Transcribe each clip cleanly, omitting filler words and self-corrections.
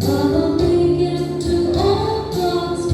All the way to all God's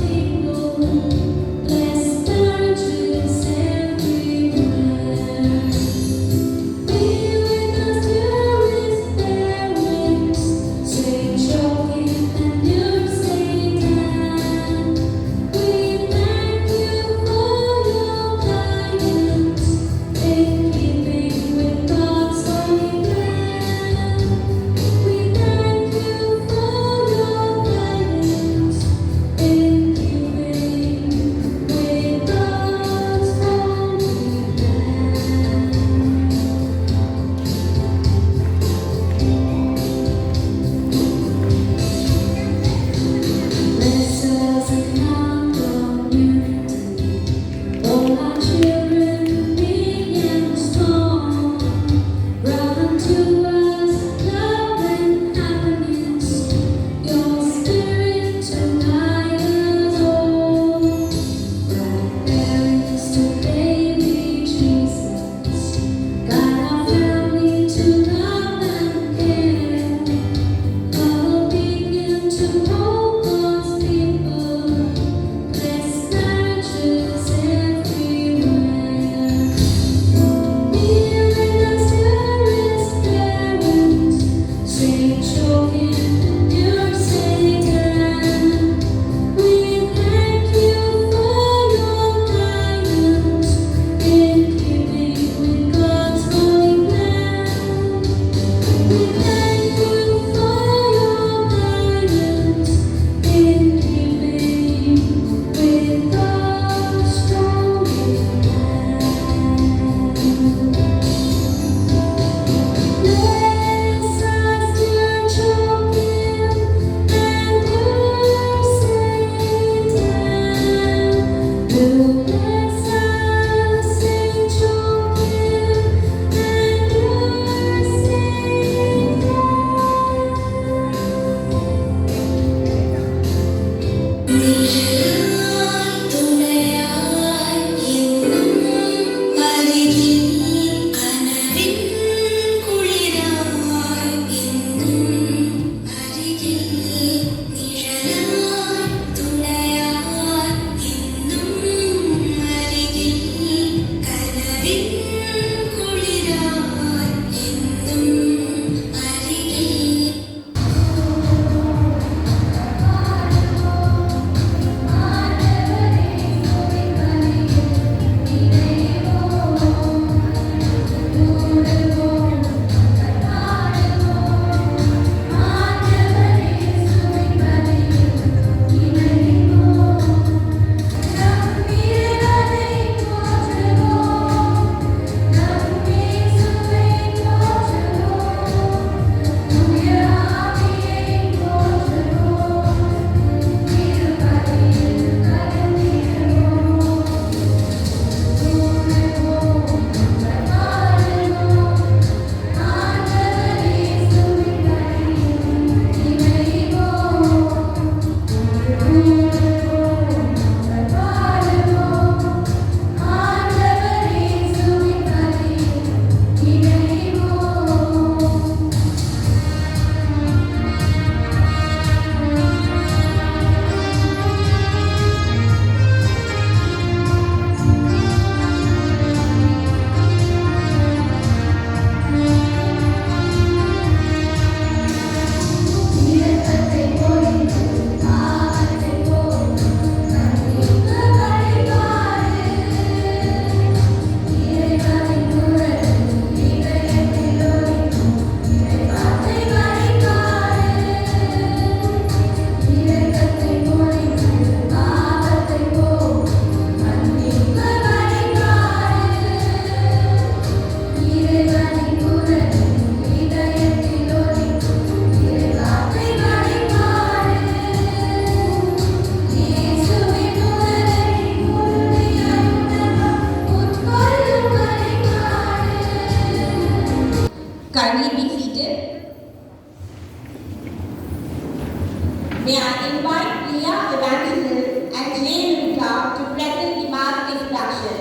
May I invite Leah Evangelist and Jane Rita to present the mass introduction.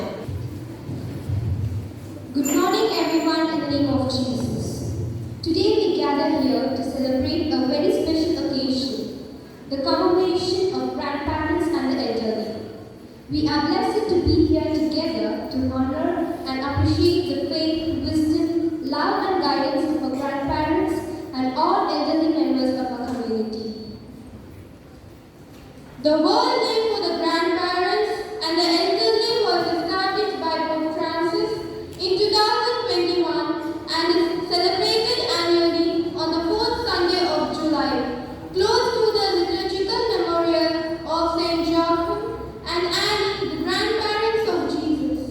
Good morning everyone in the name of Jesus. Today we gather here to celebrate a very special occasion, the commemoration of grandparents and the elderly. We are blessed to be here together to honor and appreciate the faith, wisdom, love and guidance of our grandparents and all elderly members of our community. The World Day for the Grandparents and the Elderly was established by Pope Francis in 2021 and is celebrated annually on the fourth Sunday of July, close to the liturgical memorial of Saint Joachim and Anne, the grandparents of Jesus.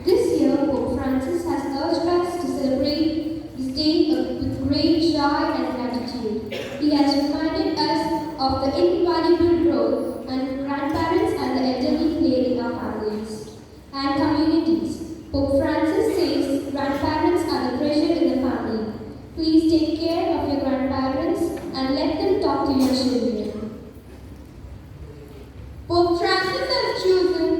This year, Pope Francis has urged us to celebrate this day with great joy and gratitude. He has reminded us of the invaluable role and grandparents and the elderly play in our families and communities. Pope Francis says grandparents are the treasure in the family. Please take care of your grandparents and let them talk to your children. Pope Francis has chosen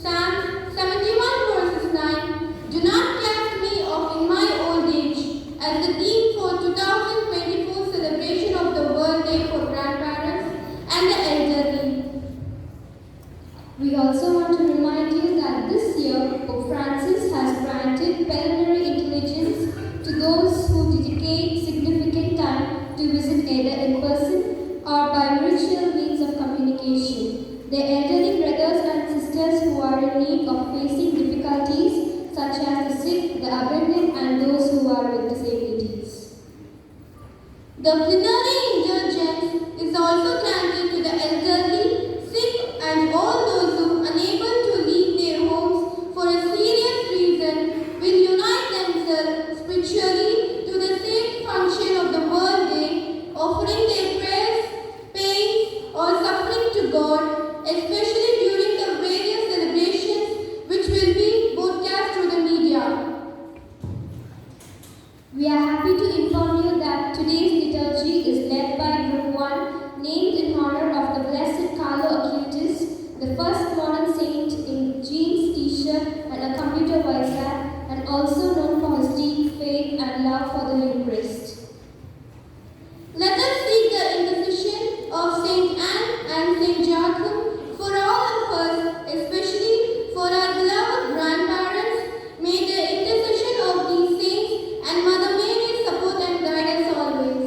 Psalm 71 verses 9, "Do not cast me off in my old age," as the theme for 2024 celebration of the World Day for Grandparents and the Elderly. We also want to remind you that this year, Pope Francis has granted plenary intelligence to those who dedicate significant time to visit either in person or by virtual means of communication. The elderly brothers and sisters who are in need of facing difficulties such as the sick, the abandoned and those who are with disabilities. The plenary indulgence is also granted to the elderly, sick and all those who, unable to leave their homes for a serious reason, will unite themselves spiritually to the same function of the World Day, offering their prayers, pains or suffering to God, especially during the various celebrations which will be broadcast through the media. We are happy to inform you that today's liturgy is led by Group 1, named in honor of the Blessed Carlo Acutis, the first modern saint in jeans, t-shirt and a computer voice app, and also known for his deep faith and love for the Eucharist. Let us seek the intercession of Saint Anne and Saint Joachim for all of us, especially for our beloved grandparents. May the intercession of these saints and Mother Mary support and guide us always.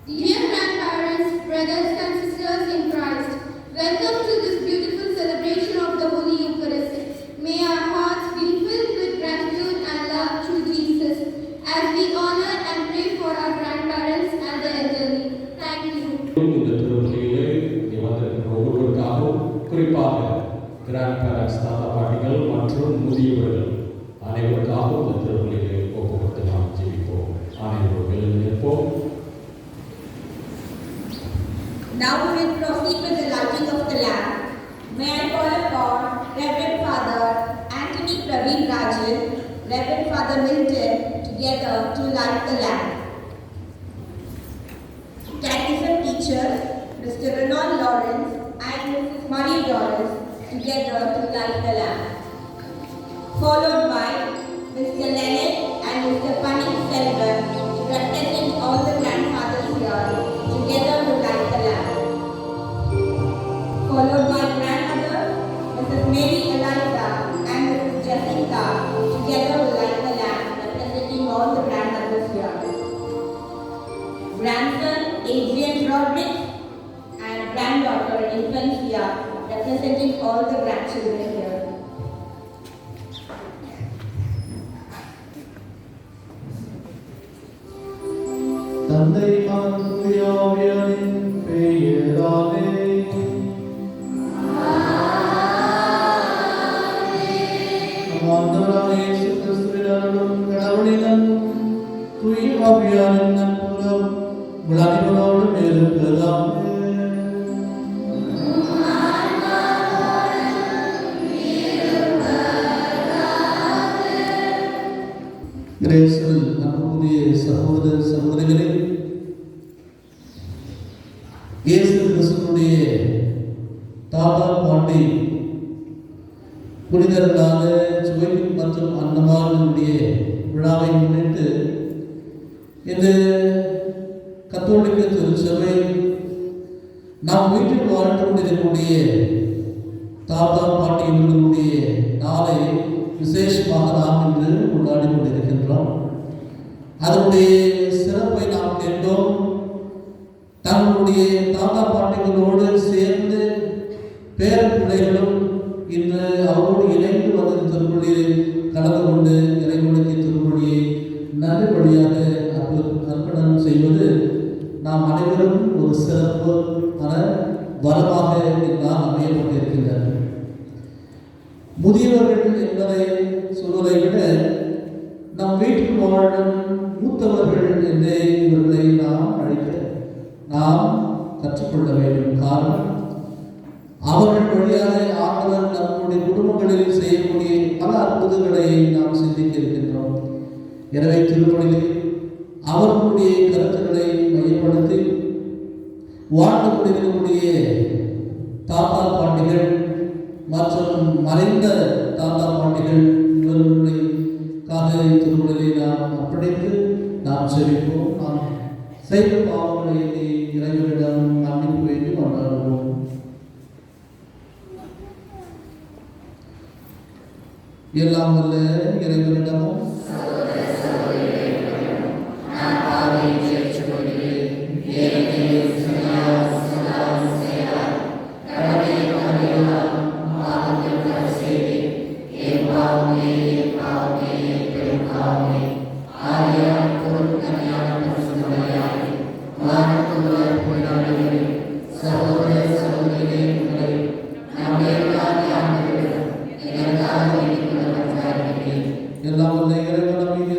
Dear grandparents, brothers and sisters in Christ, welcome to this beautiful celebration of the Holy Eucharist. May our hearts be filled with gratitude and love through Jesus as we honor and pray for our grandparents and the elderly. Thank you. இந்த திருப்பலியிலே வந்திருக்கிற ஒவ்வொருவருக்காகவும் குறிப்பாக கிராண்ட்பேரண்ட்ஸ் தாத்தா பாட்டிகள் மற்றும் முதியவர்கள் அனைவருக்காகவும் இந்த திருப்பலியிலே ஒப்புக்கொடுத்து நாம் ஜெபிப்போம். அனைவரும் எழுந்து நிற்போம். Now we will proceed with the lighting of the lamp. May I call upon Reverend Father Anthony Praveen Rajan, Reverend Father Milton together to light the lamp. Catechism teacher Mr. Ronald Lawrence and Mrs. Marie Doris together to light the lamp. Followed by Mr. Leonard and Mr. Panik Selvan to represent all the grandfathers here together to light the lamp. Followed by grandmother Mrs. Mary Eliza and Mrs. Jessica together to light the lamp, representing all the grandmothers here. Grandson Adrian Rodriguez and granddaughter Infancia representing all the grandchildren here. தந்தை மகன் தூய ஆவியாரின் பெயராலே நம் ஆண்டவராகிய இயேசு கிறிஸ்துவின் அருளும் கடவுளின் அன்பும் தூய ஆவியாரின் நட்புறவும் உங்கள் அனைவரோடும் இருக்கிறதாமே. கிரேசில் நம்முடைய சகோதர சகோதரிகளே, இயேசு கிறிஸ்துவினுடைய தாத்தா பாட்டி புனிதர்களான சுவைக்கும் மற்றும் அன்னமார்களுடைய விழாவை முன்னிட்டு இந்த கத்தோலிக்க திருச்சபை நாம் வீட்டில் வாழ்ந்து கொண்டிருக்கக்கூடிய தாத்தா பாட்டி இவர்களுடைய நாளை விசேஷமாக நாம் இன்று கொண்டாடி கொண்டிருக்கின்றோம். அதனுடைய சிறப்பை நாம் கேட்டோம். தங்களுடைய தாத்தா பாட்டிகளோடு சேர்ந்து பேர பிள்ளைகளும் இன்று அவரோடு இணைந்து வந்து திருப்பள்ளியை கலந்து கொண்டு இறைவனுக்கு திருப்பள்ளியை நல்ல வழியாக அர்ப்பணம் செய்வது நாம் அனைவரும் ஒரு சிறப்பான வரமாக எல்லாம் அமையப்பட்டிருக்கின்றன. முதியவர்கள் என்பதை சொல்வதை விட நம் வீட்டில் வாழும் மூத்தவர்கள் என்றே இவர்களை நாம் கற்றுக்கொள்ள வேண்டும். காரணம், அவர்கள் வழியாக ஆண்டவர் நம்முடைய குடும்பங்களில் செய்யக்கூடிய பல அற்புதங்களை நாம் சிந்திக்க இருக்கின்றோம். எனவே திருப்பலியில் அவர்களுடைய கருத்துக்களை மையப்படுத்தி வாழ்ந்து கொண்டிருக்கக்கூடிய தாத்தா பாட்டிகள் மற்றும் மறைந்த தாத்தா பாட்டிகள் இவர்களுக்காக திருப்பலியை நாம் அர்ப்பணித்து நாம் செவிப்போம். நாம் செய்த பாவங்களை இறைவனிடம் மன்னிப்பு வேண்டி கொண்டாடுவோம். எல்லாம் வல்ல இறைவனிடமும் எல்லாம் வல்ல இறைவன் மீது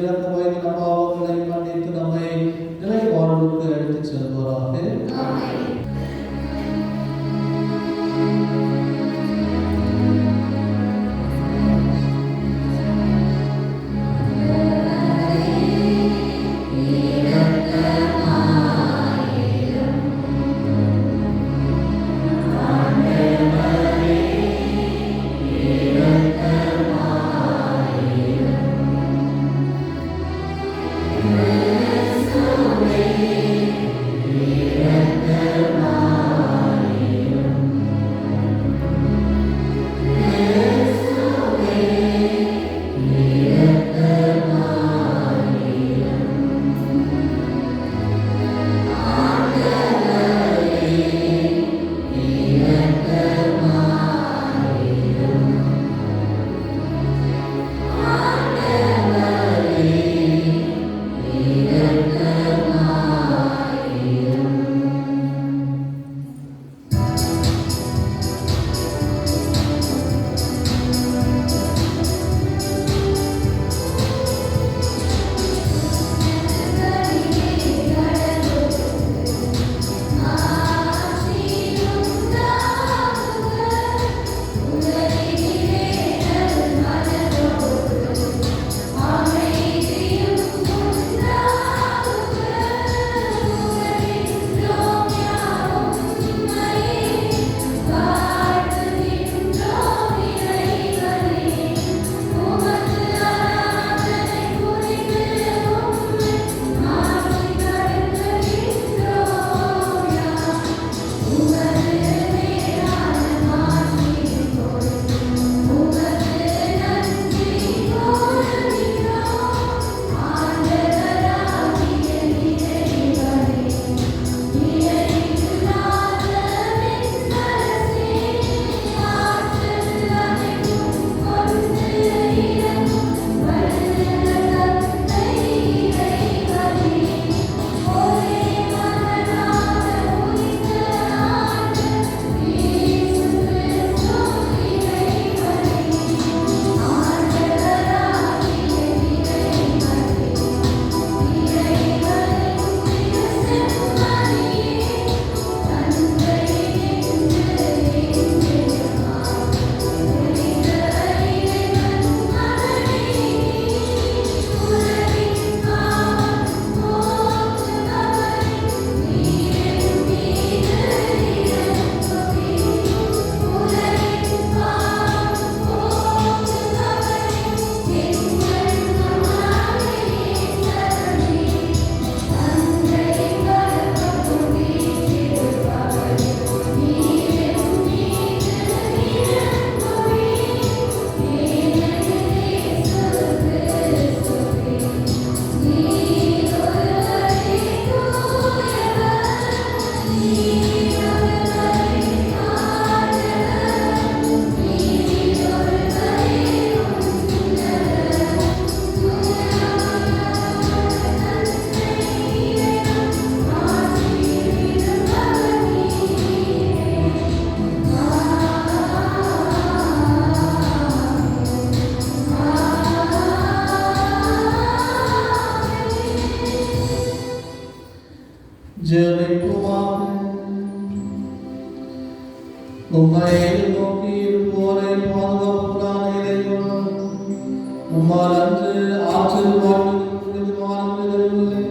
ஜெபிக்குமாக. உம்மை நோக்கி போரை பாதுகாப்புகளான இறைவன், உம்மால் அன்று ஆற்றல் வாழ்வதில்லை.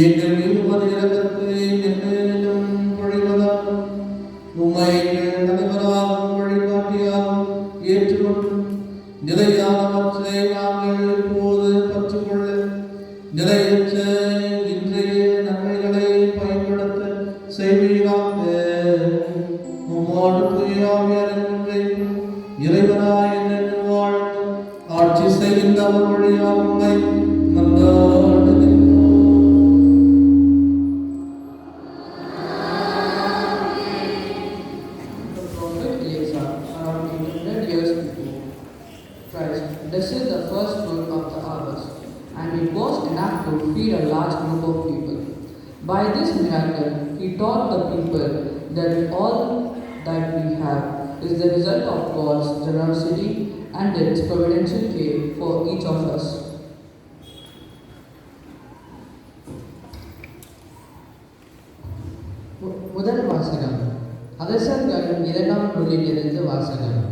எங்கள் மீது இரக்கத்தை என்னும் பொழிவதால் உம்மை எங்கள் தலைவராகவும் வழிகாட்டியாகவும் ஏற்றுக்கொண்டு நிலையானவற்றை நாங்கள் இப்போது கற்றுக்கொள்ள நிலையற்ற இன்றைய நன்மைகளை பயன்படுத்த செய்வீராக. உம்மோடு தூயாவியாரை இறைவனாய் என்று வாழ்ந்து ஆட்சி செய்கின்றவர் வழியாக உம்மை நன்றாடுகிறோம். This is the first fruit of the harvest, and it was enough to feed a large group of people. By this miracle, he taught the people that all that we have is the result of God's generosity and its providential care for each of us. முதல் வாசகம் அரசர்கள் 2ஆம் நூலிலிருந்து வாசகம்.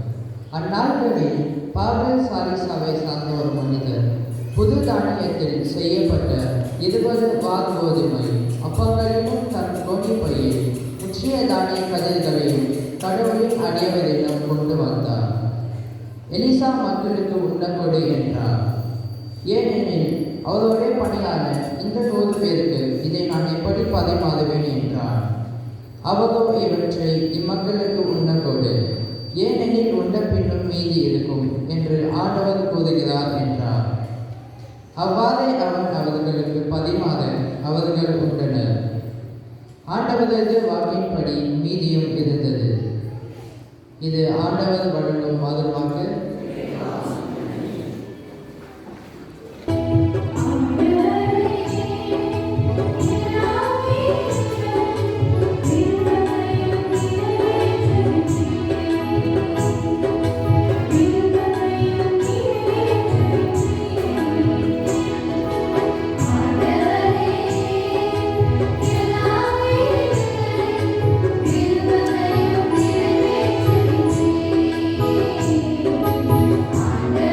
அந்நாட்களில் பாபல் சாரிசாவை சார்ந்த ஒரு மனிதர் புது தானியத்தில் செய்யப்பட்ட 20 வார் கோதுமை அப்பங்களையும் தன் கோணி பையில் முற்றிய தானிய கதிர்களையும் கடவுளின் அடியவரிடம் கொண்டு வந்தார். எலிசா மக்களுக்கு உண்ணக்கொடு என்றார். ஏனெனில் அவருடைய பணியாளர் இந்த 100 பேருக்கு இதை நான் எப்படி பதைமாறுவேன் என்றார். அவரோ இவற்றை இம்மக்களுக்கு உண்ணக்கொடு, ஏனெனில் உண்ட பின்னும் மீதி இருக்கும் என்று ஆண்டவர் கூறுகிறார் என்றார். அவ்வாறே அவன் அவர்களுக்கு பரிமாற அவர்கள் உண்டனர். ஆண்டவரது வாக்கின்படி மீதியும் இருந்தது. இது ஆண்டவர் வழங்கும் வாக்கு. Amen.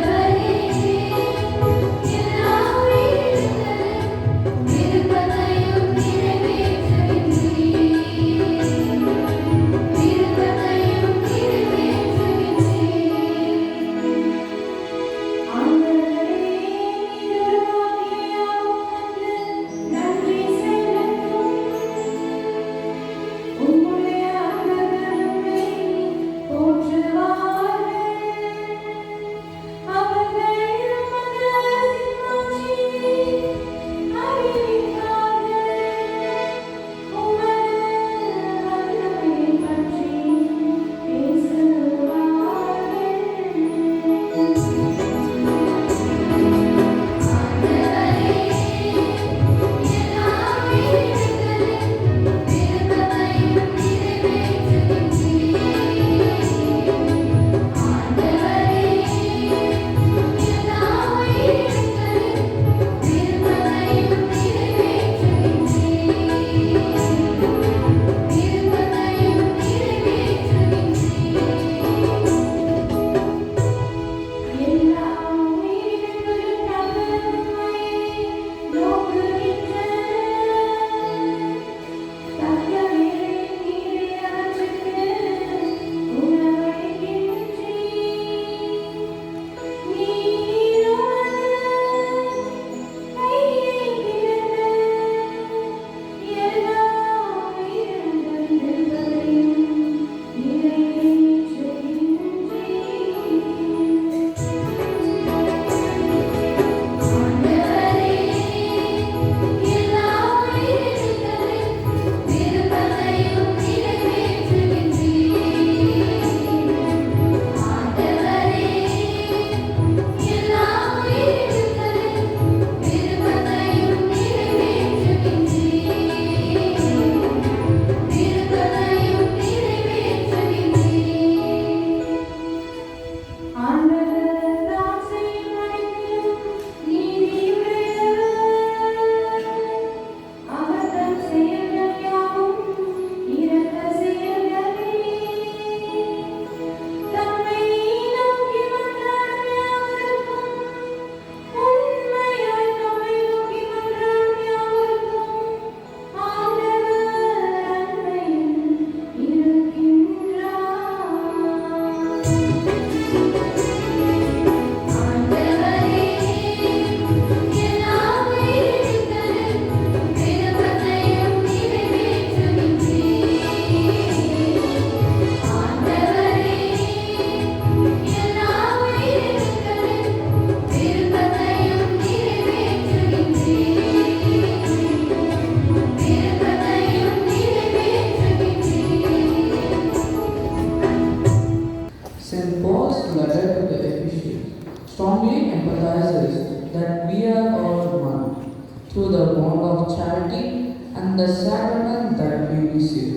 bond of charity and the sacrament that we receive.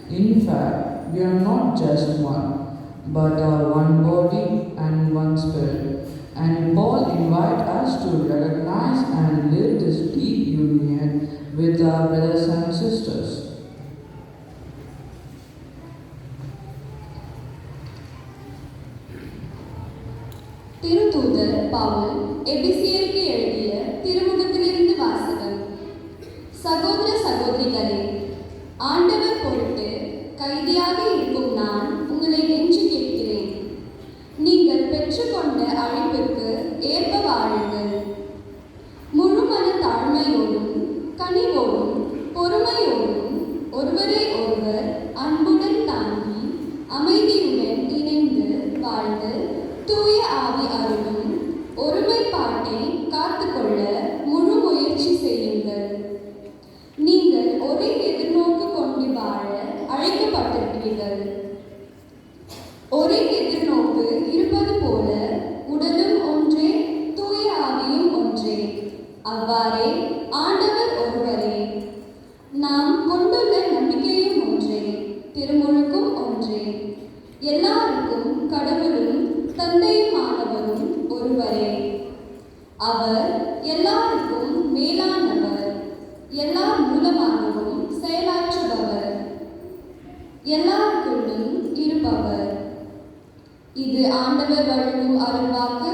In fact, we are not just one, but are one body and one spirit. And Paul invites us to recognize and live this deep union with our brothers and sisters. திருத்தூதர் பவுல் எபேசியருக்கு எழுதிய திருமுகத்திலிருந்து வாசகம். சகோதர சகோதரிகளே, ஆண்டவர் பொருட்டு கைதியாக இருக்கும் நான் உங்களை கெஞ்சி கேட்கிறேன். நீங்கள் பெற்றுக்கொண்ட அழைப்புக்கு ஏற்ப வாழுங்கள். முழு மன தாழ்மையோடும் கனிவோடும் பொறுமையோடும் ஒருவரை ஒருவர் அன்புடன் தாங்கி அமைதியுடன் இணைந்து வாழ்ந்து தூய ஆவி அருளும் ஒருமைப்பாட்டை காத்துக்கொள்ள முழு முயற்சி செய்யுங்கள். நீங்கள் ஒரே எதிர்நோக்கு கொண்டு வாழ அழைக்கப்பட்டிருக்கிறீர்கள். ஒரே எதிர்நோக்கு இருப்பது போல உடலும் ஒன்றே, தூய ஆவியும் ஒன்றே. அவ்வாறே ஆண்டவர் ஒருவரே. நாம் கொண்டுள்ள நம்பிக்கையும் ஒன்றே, திருமுழுக்கும் ஒன்றே. எல்லாருக்கும் கடவுளும் தந்தையுமானவரும் ஒருவரே. அவர் எல்லாருக்கும் மேலானவர், எல்லா மூலமாகவும் செயலாற்றுபவர், எல்லாருக்குள்ளும் இருப்பவர். இது ஆண்டவர் வழங்கும் அருள்வாக்கு.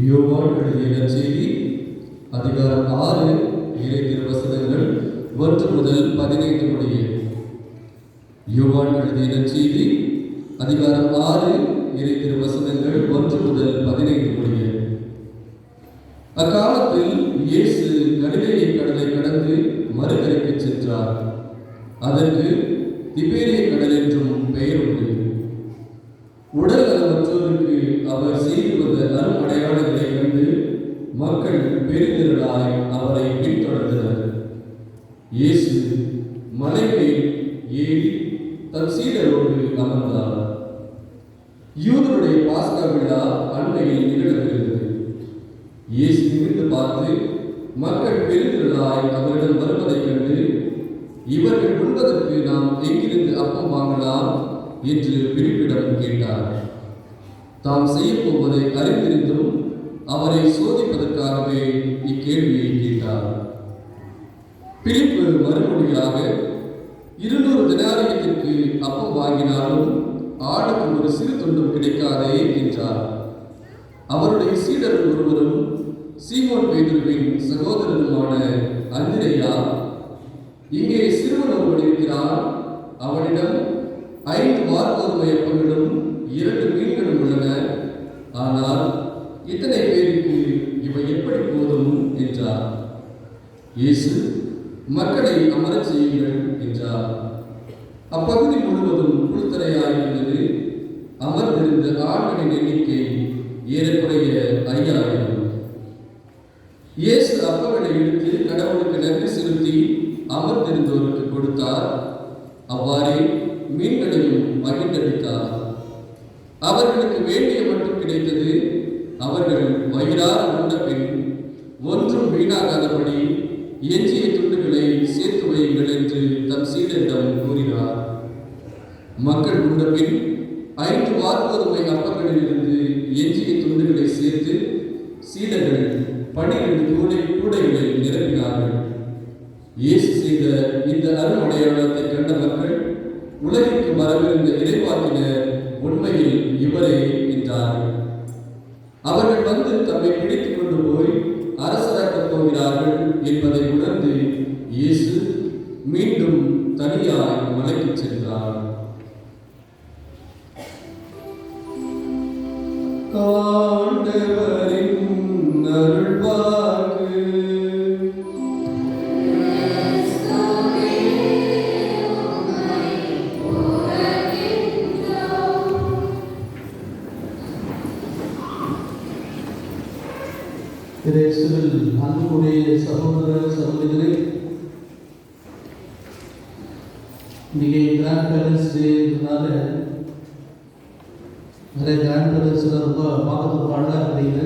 யோவான் எழுதிய நற்செய்தி அதிகாரம் 6 இறை திருவசனங்கள் 1 முதல் 15 முடிய. யோவான் எழுதிய நற்செய்தி அதிகாரம் 6 இறை திருவசனங்கள் 1 முதல் 15 முடிய. அக்காலத்தில் இயேசு கலிலேய கடலை கடந்து மறுகரைக்கு சென்றார். அதற்கு திபேரிய கடல் என்றும் பெயர் உண்டு. உடல் நலமற்றோருக்கு அவர் செய்து வந்த அருமடையாளங்களை கண்டு மக்கள் பெருந்திரளாய் அவரை பின்தொடர்ந்தனர். இயேசு மலை மேல் ஏறி தன் சீடரோடு அமர்ந்தார். யூதருடைய பாஸ்கா விழா அண்மையில் நிகழவிருந்தது. இயேசு நிமிர்ந்து பார்த்து மக்கள் பெருந்திரளாய் அவரிடம் வருவதைக் கண்டு, இவர்கள் உண்பதற்கு நாம் எங்கிருந்து அப்பம் வாங்கலாம் என்று பிலிப்பிடம் கேட்டார். தாம் செய்யப்போவதை அறிந்திருந்தும் அவரை சோதிப்பதற்காகவே இக்கேள்வியை கேட்டார். பிலிப்பு மறுமொழியாக, 200 தெனாரியத்திற்கு அப்பம் வாங்கினாலும் ஆளுக்கு ஒரு சிறு துண்டும் கிடைக்காதே என்றார். அவருடைய சீடர் ஒருவரும் சீமோன் பேதுருவின் சகோதரருமான அந்திரேயா, இங்கே சிறுவன் ஒருவன் இருக்கிறான், அவனிடம் 5 வார்கோதுமை அப்பங்களும் 2 மீன்களும் உள்ளன. ஆனால் இத்தனை பேருக்கு இவை எப்படி போதும் என்றார். இயேசு, மக்களை அமரச் செய்யுங்கள் என்றார். அப்பகுதி முழுவதும் புல்தரையாயிருந்தது. அமர்ந்திருந்த ஆண்களின் எண்ணிக்கை ஏறக்குறைய 5000. இயேசு அப்பங்களை எடுத்து கடவுளுக்கு நன்றி செலுத்தி அமர்ந்திருந்தோருக்கு கொடுத்தார். அவ்வாறே மீன்களையும் பகிர்ந்தளித்தார். அவர்களுக்கு வேண்டிய மட்டும் கிடைத்தது. அவர்கள் வயிறார உண்ட பின் ஒன்றும் வீணாகாதபடி எஞ்சிய துண்டுகளை சேர்த்து வையுங்கள் என்று தம் சீடரிடம் கூறினார். மக்கள் உண்ட பின் 5 வார்கோதுமை அப்பங்களிலிருந்து எஞ்சிய துண்டுகளை சேர்த்து சீடர்கள் 12 கூடைகளை நிரப்பினார்கள். இயேசு செய்த இந்த அருமடையாளத்தை கண்ட மக்கள், உலகிற்கு வரவிருந்த இறைவாக்கினர் உண்மையில் இவரே என்றார்கள். அவர்கள் வந்து தம்மை பிடித்துக் கொண்டு போய் அரசராக்கப் போகிறார்கள் என்பதை உணர்ந்து இயேசு மீண்டும் தனியாய் மலைக்கு சென்றார். ஆண்டவரின் அருள்வாக்கு. இயேசுவில் அன்புக்குரிய சகோதர சகோதரிகளே, இன்னைக்கு கிராண்ட் பேரண்ட்ஸ் டேனால நிறைய கிராண்ட் பேரண்ட்ஸ் ரொம்ப பார்க்கறது பாடல அப்படின்னு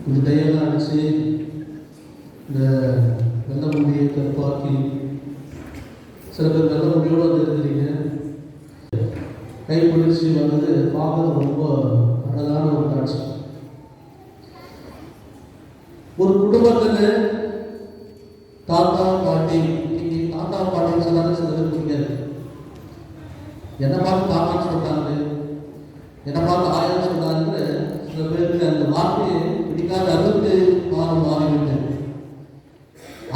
இந்த டையெல்லாம் அடிச்சு இந்த வெள்ள முடியை கற்பாக்கி சில பேர் வெள்ள முடியோடு வந்து இருக்கிறீங்க. கைப்பிடிச்சு வந்தது பார்க்கறது ரொம்ப அழகான ஒரு காட்சி. ஒரு குடும்பத்தில் தாத்தா பாட்டி, தாத்தா பாட்டின்னு சொன்னாலும் சில பேர் பிடிக்காது. என்னை பார்த்து தாத்தான்னு சொன்னாங்க, என்னை பார்த்து ஆயிரம் சொன்னாங்க. சில பேருக்கு அந்த வார்த்தையை பிடிக்காத அளவுக்கு மாறிவிட்டு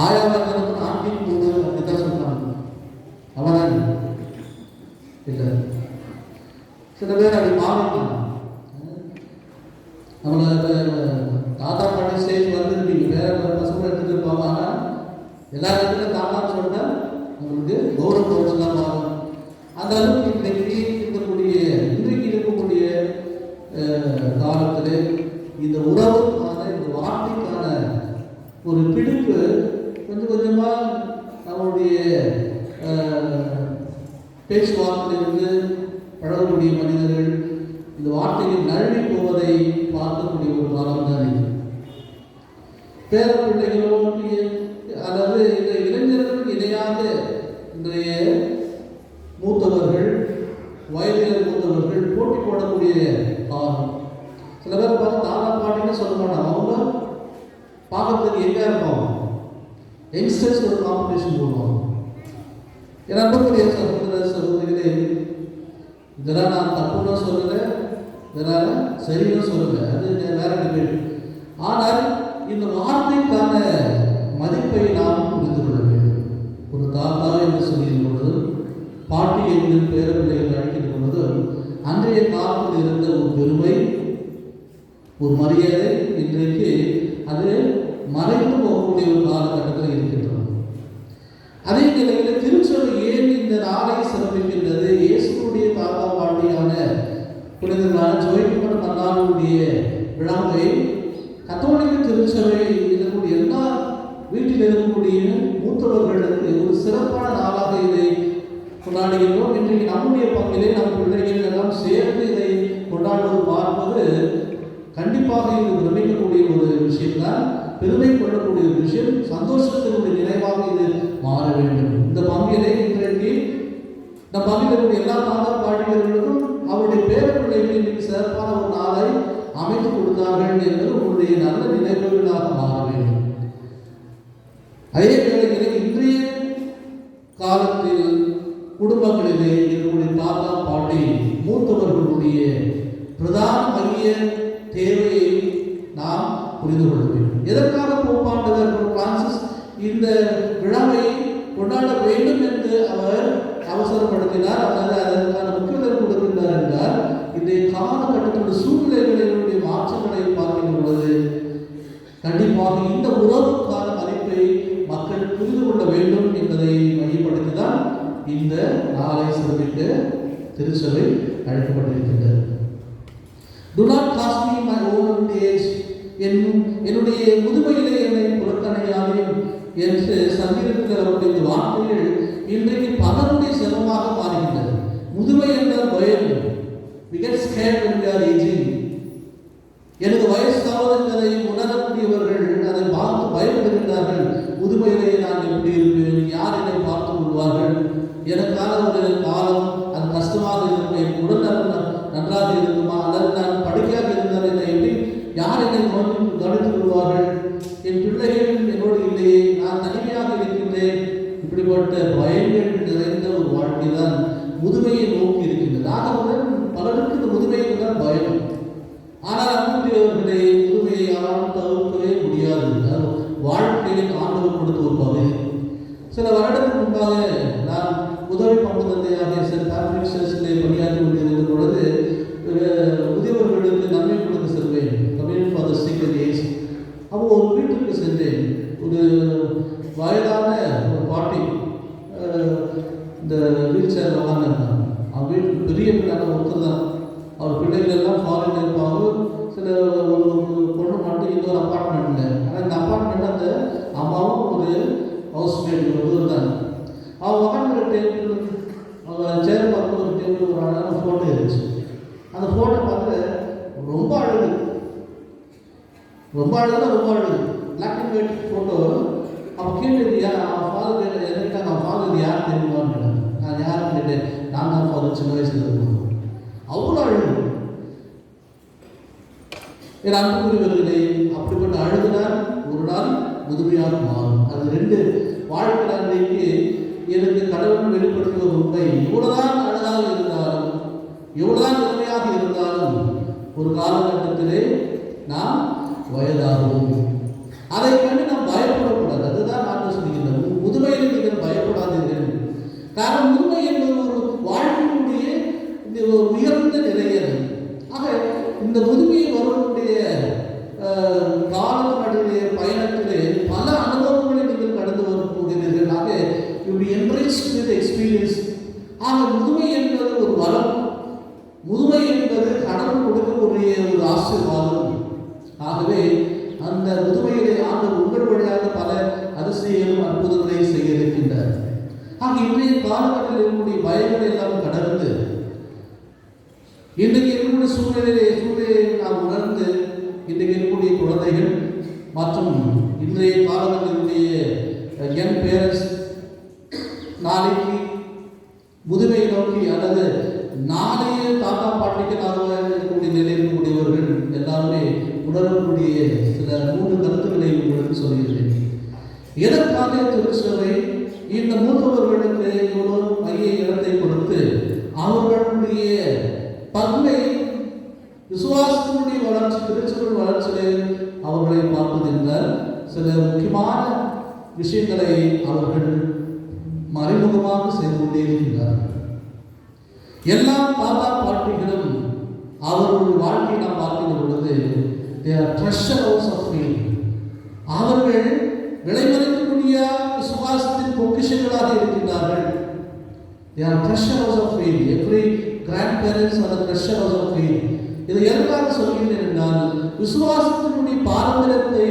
ஆயிரம் ஆண்டின் போது அப்படித்தான் சொன்னாங்க. அவனாங்க இல்லை, சில பேர் அப்படி மாறிட்டாங்க. அவங்கள தாத்தா பாட்டி ஸ்டேஜ் வந்துருப்பீங்க, வேற பசங்க எடுத்துட்டு இருப்பாங்க. ஆனால் எல்லா இடத்துலையும் தாத்தான்னு சொன்னால் உங்களுக்கு கௌரவ குறைச்சலாம் மாறும். அந்த அளவுக்கு இன்றைக்கு இருக்கக்கூடிய காலத்தில் இந்த உறவுக்கான இந்த வார்த்தைக்கான ஒரு பிடிப்பு கொஞ்சம் கொஞ்சமாக நம்மளுடைய பேச்சுவார்த்தையிலிருந்து பழகக்கூடிய மனிதர்கள் இந்த வார்த்தையில் நழுவி போவதை பார்க்கக்கூடிய ஒரு காலம் தான் இது. பேர பிள்ளைகளோ அதாவது இந்த இளைஞர்களுக்கு இணையாக இன்றைய மூத்தவர்கள், வயதில் மூத்தவர்கள் போட்டி போடக்கூடிய காலம். சில பேர் பார்த்து தாத்தா பாட்டின்னு சொல்ல மாட்டாங்க. அவங்க பார்க்கறதுக்கு எங்கே இருப்பாங்க, யங்ஸ்டர்ஸ் ஒரு காம்படிஷன் போடுவாங்க. ஏன்னா சகோதர சகோதரிகளே, இதெல்லாம் நான் தப்புன்னு சொல்லலை, இதனால் சரின்னு சொல்லலை, அது வேற டிபேட். ஆனால் இந்த வார்த்தைக்கான மதிப்பை நாம் புரிந்து கொள்ள வேண்டும். ஒரு தாத்தா என்று சொல்லும் பொழுது, பாட்டி என்று பேர பிள்ளைகள் அழைக்கின்ற பொழுது, அன்றைய காலத்தில் இருந்த ஒரு பெருமை, ஒரு மரியாதை இன்றைக்கு அது மறைந்து போகக்கூடிய ஒரு காலகட்டத்தில் இருக்கின்றது. அதே நிலையில் திருச்சபை ஏன் இந்த நாளை சிறப்பிக்கின்றது? இயேசுடைய தாத்தா பாட்டியான புனிதர்களான ஜோய்பன் மன்னாருடைய விழாவை கத்தோலிக்க திருச்சபை இருக்கக்கூடிய எல்லா வீட்டில் இருக்கக்கூடிய மூத்தவர்களுக்கு ஒரு சிறப்பான நாளாக இதை கொண்டாடுகின்றோம். இன்றைக்கு நம்முடைய பங்கிலே நம் பிள்ளைகள் எல்லாம் சேர்ந்து இதை கொண்டாடுவது பார்ப்பது கண்டிப்பாக இது பிரமிக்கக்கூடிய ஒரு விஷயம்தான், பெருமை கொள்ளக்கூடிய ஒரு விஷயம், சந்தோஷத்தினுடைய நினைவாக இது மாற வேண்டும். இந்த பங்கிலே இன்றைக்கு நம் பங்கில் இருக்கக்கூடிய எல்லா தாத்தா பாட்டிகளுக்கும் அவருடைய பேர பிள்ளைகள் இன்னைக்கு சிறப்பான ஒரு நாளை அமைத்து கொடுத்தார்கள் என்பது உங்களுடைய நல்ல நினைவுகளாக மாற வேண்டும். அதே வேளையிலே இன்றைய காலத்தில் குடும்பங்களிலே இருக்கக்கூடிய தாத்தா பாட்டி மூத்தவர்களுடைய பிரதான மைய தேவையை நாம் புரிந்து கொள்ள வேண்டும். எதற்காக போப்பாண்டவர் பிரான்சிஸ் இந்த விழாவை கொண்டாட வேண்டும் என்று அவர் அவசரப்படுத்தினார், அல்லது அதற்கான முக்கியத்துவம் கொடுக்கின்றார் என்றால், இன்றைய காலகட்டத்தோட சூழ்நிலைகளுடைய மாற்றங்களை பார்க்கின்ற பொழுது கண்டிப்பாக இந்த உறவுக்கான மதிப்பை மக்கள் புரிந்து கொள்ள வேண்டும் என்பதை மையப்படுத்திதான் இந்த நாளை சிறப்பிக்க திருச்சபை அழைக்கப்பட்டிருக்கின்றது. Do not pass me in my old age. என்னுடைய முதுமையிலே என்னை புறக்கணியாதே என்று சங்கீதத்தில் அவருடைய இந்த வார்த்தைகள் இன்றைக்கு பலருடைய சிரமமாக மாறுகின்றது. முதுமை என்ற பயம். We get scared when we are aging. எனது வயசாவது என்பதை உணரக்கூடியவர்கள் அதை பார்த்து பயப்படுகின்றார்கள். முதுமையிலே நான் எப்படி இருப்பேன், யார் என்னை பார்த்து கொள்வார்கள், எனக்கான ஒரு காலம் அது கஷ்டமாக இருக்கும், என் உடல் நன்றாக இருக்குமா, அல்லது நான் படிக்காக இருந்தால் என்னை எப்படி யார் என்னை கவனித்துக் கொள்வார்கள், என் பிள்ளைகள் என்னோடு இல்லையே, நான் தனிமையாக இருக்கின்றேன். இப்படிப்பட்ட பயங்கள் நிறைந்த ஒரு வாழ்க்கை தான் முதுமையை நோக்கி இருக்கின்றது. ஆகவுடன் பலருக்கு இந்த முதுமையை தான் பயம். ஆனால் அன்புக்குரியவர்களே, முதுமையை யாராலும் தவிர்க்கவே முடியாது. வாழ்க்கையில் ஆண்டவர் கொடுத்த ஒரு பகுதி. சில வருடத்துக்கு முன்பாக நான் உதவி பங்கு தந்தையாக சென்ட் பேட்ரிக் சர்ச்சிலே பணியாற்றி கொண்டிருந்த பொழுது முதியவர்களுக்கு நன்மை கொடுக்க செல்வேன். Community for the sick and age. அப்போ ஒரு வீட்டுக்கு சென்றேன். ஒரு வயதான ஒரு பாட்டி இந்த வீல் சேர் வாங்கினாங்க. அவங்க வீட்டுக்கு பெரிய பிள்ளைங்க ஒருத்தர் தான். அவர் பிள்ளைகள் எல்லாம் ஃபாரின் இருப்பாங்க. சில ஒரு பொண்ணு மட்டும் இன்னொரு அப்பார்ட்மெண்ட்டில். ஆனால் இந்த அப்பார்ட்மெண்ட் அந்த அம்மாவும் ஒரு ஹவுஸ்மேட் ஒருவர் தான். அவங்க உட்காந்துற டேபிள், அவங்க சேர் பார்த்து ஒரு டேபிள் ஒரு அழகான ஃபோட்டோ இருந்துச்சு. அந்த ஃபோட்டோ பார்த்து ரொம்ப அழகு, ரொம்ப அழகுனா ரொம்ப அழகு, பிளாக் அண்ட் ஒயிட் ஃபோட்டோ. அவன் கேட்டது அவன் ஃபாதர் என்கிட்ட, அவன் ஃபாதர் யார் தெரியுமான்னு. நான் யாருன்னு கேட்டேன். நான் தான் ஃபாதர், சின்ன வயசுல இருக்கும். அவ்வளோ அழகு. என் அன்புக்குரியவர்களே, அப்படிப்பட்ட அழகுதான் ஒரு நாள் முதுமையாக மாறும். அது ரெண்டு வாழ்க்கை. அன்றைக்கு எனக்கு கடவுள் வெளிப்படுத்திய ஒரு உண்மை, எவ்வளவுதான் அழகாக இருந்தாலும், எவ்வளவுதான் திறமையாக இருந்தாலும், ஒரு காலகட்டத்திலே நாம் வயதாகும். அதை கண்டு நாம் பயப்படக்கூடாது. அதுதான் நான் சொல்லுகிறேன், முதுமையில் நீங்கள் பயப்படாதீர்கள். காரணம், முதுமை என்பது ஒரு வாழ்க்கையினுடைய உயர்ந்த நிலையது. ஆக இந்த முதுமையை வரக்கூடிய காலத்தினுடைய பயணத்திலே பல அனுபவங்களை நீங்கள் கடந்து வரக்கூடியீர்கள். ஆக இப்படி என்ரிச்ட் வித் எக்ஸ்பீரியன்ஸ். ஆக முதுமை என்பது ஒரு வரம். முதுமை என்பது கடவுள் கொடுக்கக்கூடிய ஒரு ஆசீர்வாதம். ஆகவே அந்த முதுமையிலே ஆண்டவர் உங்கள் வழியாக பல அதிசயங்களும் அற்புதங்களை செய்ய இருக்கின்றார். ஆக இன்றைய காலகட்டத்தில் இருக்கக்கூடிய பயங்களை எல்லாம் கடந்து இன்றைக்கு இருக்கக்கூடிய சூழ்நிலையை நாம் உணர்ந்து, இன்றைக்கு இருக்கக்கூடிய குழந்தைகள் மற்றும் இன்றைய காலகட்டத்தினுடைய யங் பேரண்ட்ஸ் நாளைக்கு முதுமை நோக்கி அல்லது நாளைய தாத்தா பாட்டிகளாக இருக்கக்கூடிய நிலையில் இருக்கக்கூடியவர்கள் எல்லாருமே உணரக்கூடிய சில 3 கருத்துக்களை உங்களுக்கு சொல்கிறேன். எதற்காக திருச்சபை இந்த மூத்தவர்களுக்கு இவ்வளோ மைய இடத்தை கொடுத்து அவர்களுடைய பங்கை விசுவாசத்தினுடைய வளர்ச்சி, திருச்சபை வளர்ச்சியை அவர்களை பார்ப்பதென்றால் சில முக்கியமான விஷயங்களை அவர்கள் மறைமுகமாக செய்து கொண்டே இருக்கிறார்கள். எல்லா தாத்தா பாட்டிகளும் அவர்களுடைய வாழ்க்கையை நாம் பார்க்கின்ற பொழுது ட்ரெஷர் ஹவுஸ் ஆஃப் ஃபெய்த். அவர்கள் விலைமதிக்கக்கூடிய விசுவாசத்தின் பொக்கிஷங்களாக இருக்கின்றார்கள். They are treasure house of faith. Every grandparents are the treasure house of faith. இதை எதற்காக சொல்கிறேன் என்றால், விசுவாசத்தினுடைய பாரம்பரியத்தை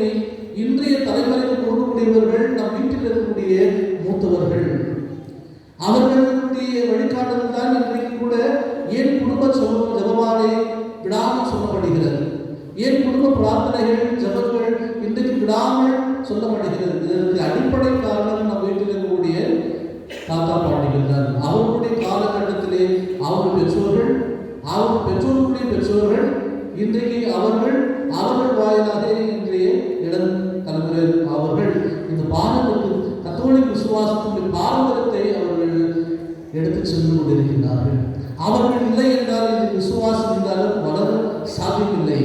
இன்றைய தலைமுறைக்கு கொடுக்கக்கூடியவர்கள் நம் வீட்டில் இருக்கக்கூடிய மூத்தவர்கள். அவர்களுடைய வழிகாட்டுதல் தான் இன்றைக்கு கூட ஏன் குடும்ப ஜெபமாலை விடாமல் சொல்லப்படுகிறது, ஏன் குடும்ப பிரார்த்தனைகள் ஜெபங்கள் இன்றைக்கு விடாமல் சொல்லப்படுகிறது. இதற்கு அடிப்படை காரணம் நம் வீட்டில் இருக்கக்கூடிய தாத்தா பாட்டிகள் தான். அவர்களுடைய காலகட்டத்திலே அவர்கள் பெற்றோர்கள், அவர்கள் பெற்றோர்களுடைய பெற்றோர்கள், இன்றைக்கு அவர்கள் வாயிலாக இன்றைய இளம் தலைமுறை அவர்கள் இந்த பாரம்பரிய கத்தோலிக்க விசுவாசத்தின் பாரம்பரியத்தை அவர்கள் எடுத்து சென்று கொண்டிருக்கிறார்கள். அவர்கள் இல்லை என்றால் இந்த விசுவாசம் இருந்தாலும் வளர சாத்தியமில்லை.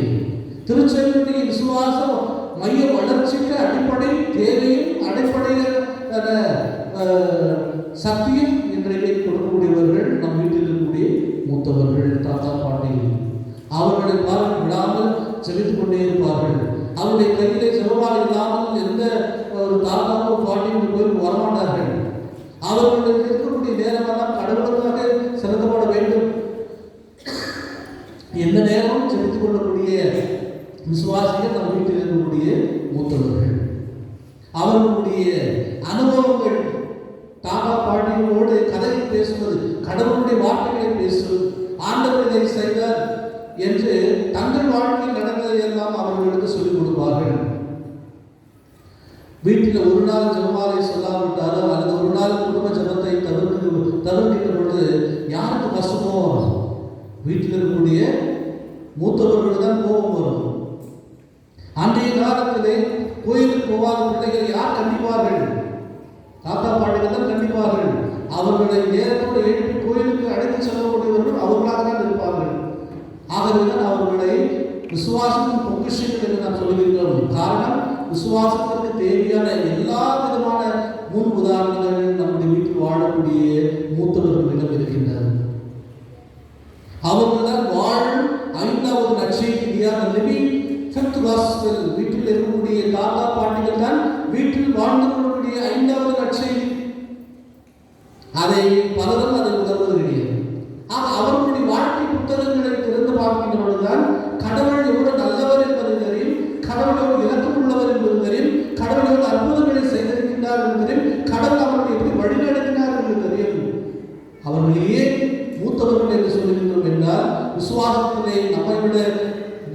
திருச்சபையுடைய விசுவாசம் மைய வளர்ச்சிக்கு அடிப்படை தேவையும் அடிப்படையான சக்தியும் இன்றைக்கு கொடுக்கக்கூடியவர்கள் நம் வீட்டில் இருக்கக்கூடிய மூத்தவர்கள், தாத்தா பாட்டிகள். அவர்களை பார்த்து விடாமல் செலுத்திக் கொண்டே இருப்பார்கள். அவருடைய கையிலே செலவாடு இல்லாமல் எந்த ஒரு தாத்தாவோ பாட்டியோ கோயில் வரமாட்டார்கள். அவர்களுக்கு இருக்கக்கூடிய நேரமெல்லாம் கடவுளுக்காக செலுத்தப்பட வேண்டும். எந்த நேரமும் செலுத்திக் கொள்ளக்கூடிய இருக்கக்கூடிய விசுவாசிகள் நம் வீட்டில் இருக்கக்கூடிய மூத்தவர்கள். அவர்களுடைய அனுபவங்கள், தாத்தா பாட்டிகளோடு கதையை பேசுவது, கடவுளுடைய வார்த்தைகளை பேசுவது, ஆண்டவர் இதை செய்தார் என்று தங்கள் வாழ்க்கையில் நடந்ததை எல்லாம் அவர்களுக்கு சொல்லிக் கொடுப்பார்கள். வீட்டில் ஒரு நாள் ஜெபமாலை சொல்லாவிட்டாலும் அல்லது ஒரு நாள் குடும்ப ஜெபத்தை தவிர்க்கின்ற பொழுது யாருக்கு கஷ்டமோ வரும்? வீட்டில் இருக்கக்கூடிய மூத்தவர்கள் தான் கோபம் வரும். அன்றைய காலத்திலே கோயிலுக்கு போகாத பிள்ளைகள் யார் கண்டிப்பார்கள்? தாத்தா பாட்டிகள் தான் கண்டிப்பார்கள். அவர்களை நேரத்தோடு எழுப்பி கோயிலுக்கு அழைத்து செல்லக்கூடியவர்கள் அவர்களாக தான் இருப்பார்கள். ஆகவேதான் அவர்களை விசுவாசத்தின் பொக்கிஷங்கள் என்று நாம் சொல்லுகின்றோம். காரணம், விசுவாசத்திற்கு தேவையான எல்லா விதமான முன் உதாரணங்கள் நம்முடைய வீட்டில் வாழக்கூடிய மூத்தவர்களிடம் இருக்கின்றன. அவர்கள்தான் வாழும் 5வது நற்செய்தியாக லிவிங் ஃபிஃப்த் காஸ்பல். வீட்டில் இருக்கக்கூடிய தாத்தா பாட்டிகள் தான் வீட்டில் வாழ்ந்து கொள்ளக்கூடிய 5வது நற்செய்தி. அதை பலரும் அதை உணர்வது கிடையாது. அவர்களுடைய வாழ்க்கை புத்தகங்களை திறந்து பார்க்கின்ற பொழுதுதான் கடவுள் எவ்வளவு நல்லவர் என்பது தெரியும், கடவுள் எவ்வளவு இலக்கம் உள்ளவர் என்பது தெரியும், கடவுள் எவ்வளவு அற்புதங்களை செய்திருக்கின்றார் என்று தெரியும், கடவுள் அவர்களை எப்படி வழிநடத்தினார் என்று தெரியும். அவர்களையே மூத்தவர்கள் என்று சொல்லுகின்றோம் என்றால், விசுவாசத்திலே நம்மை விட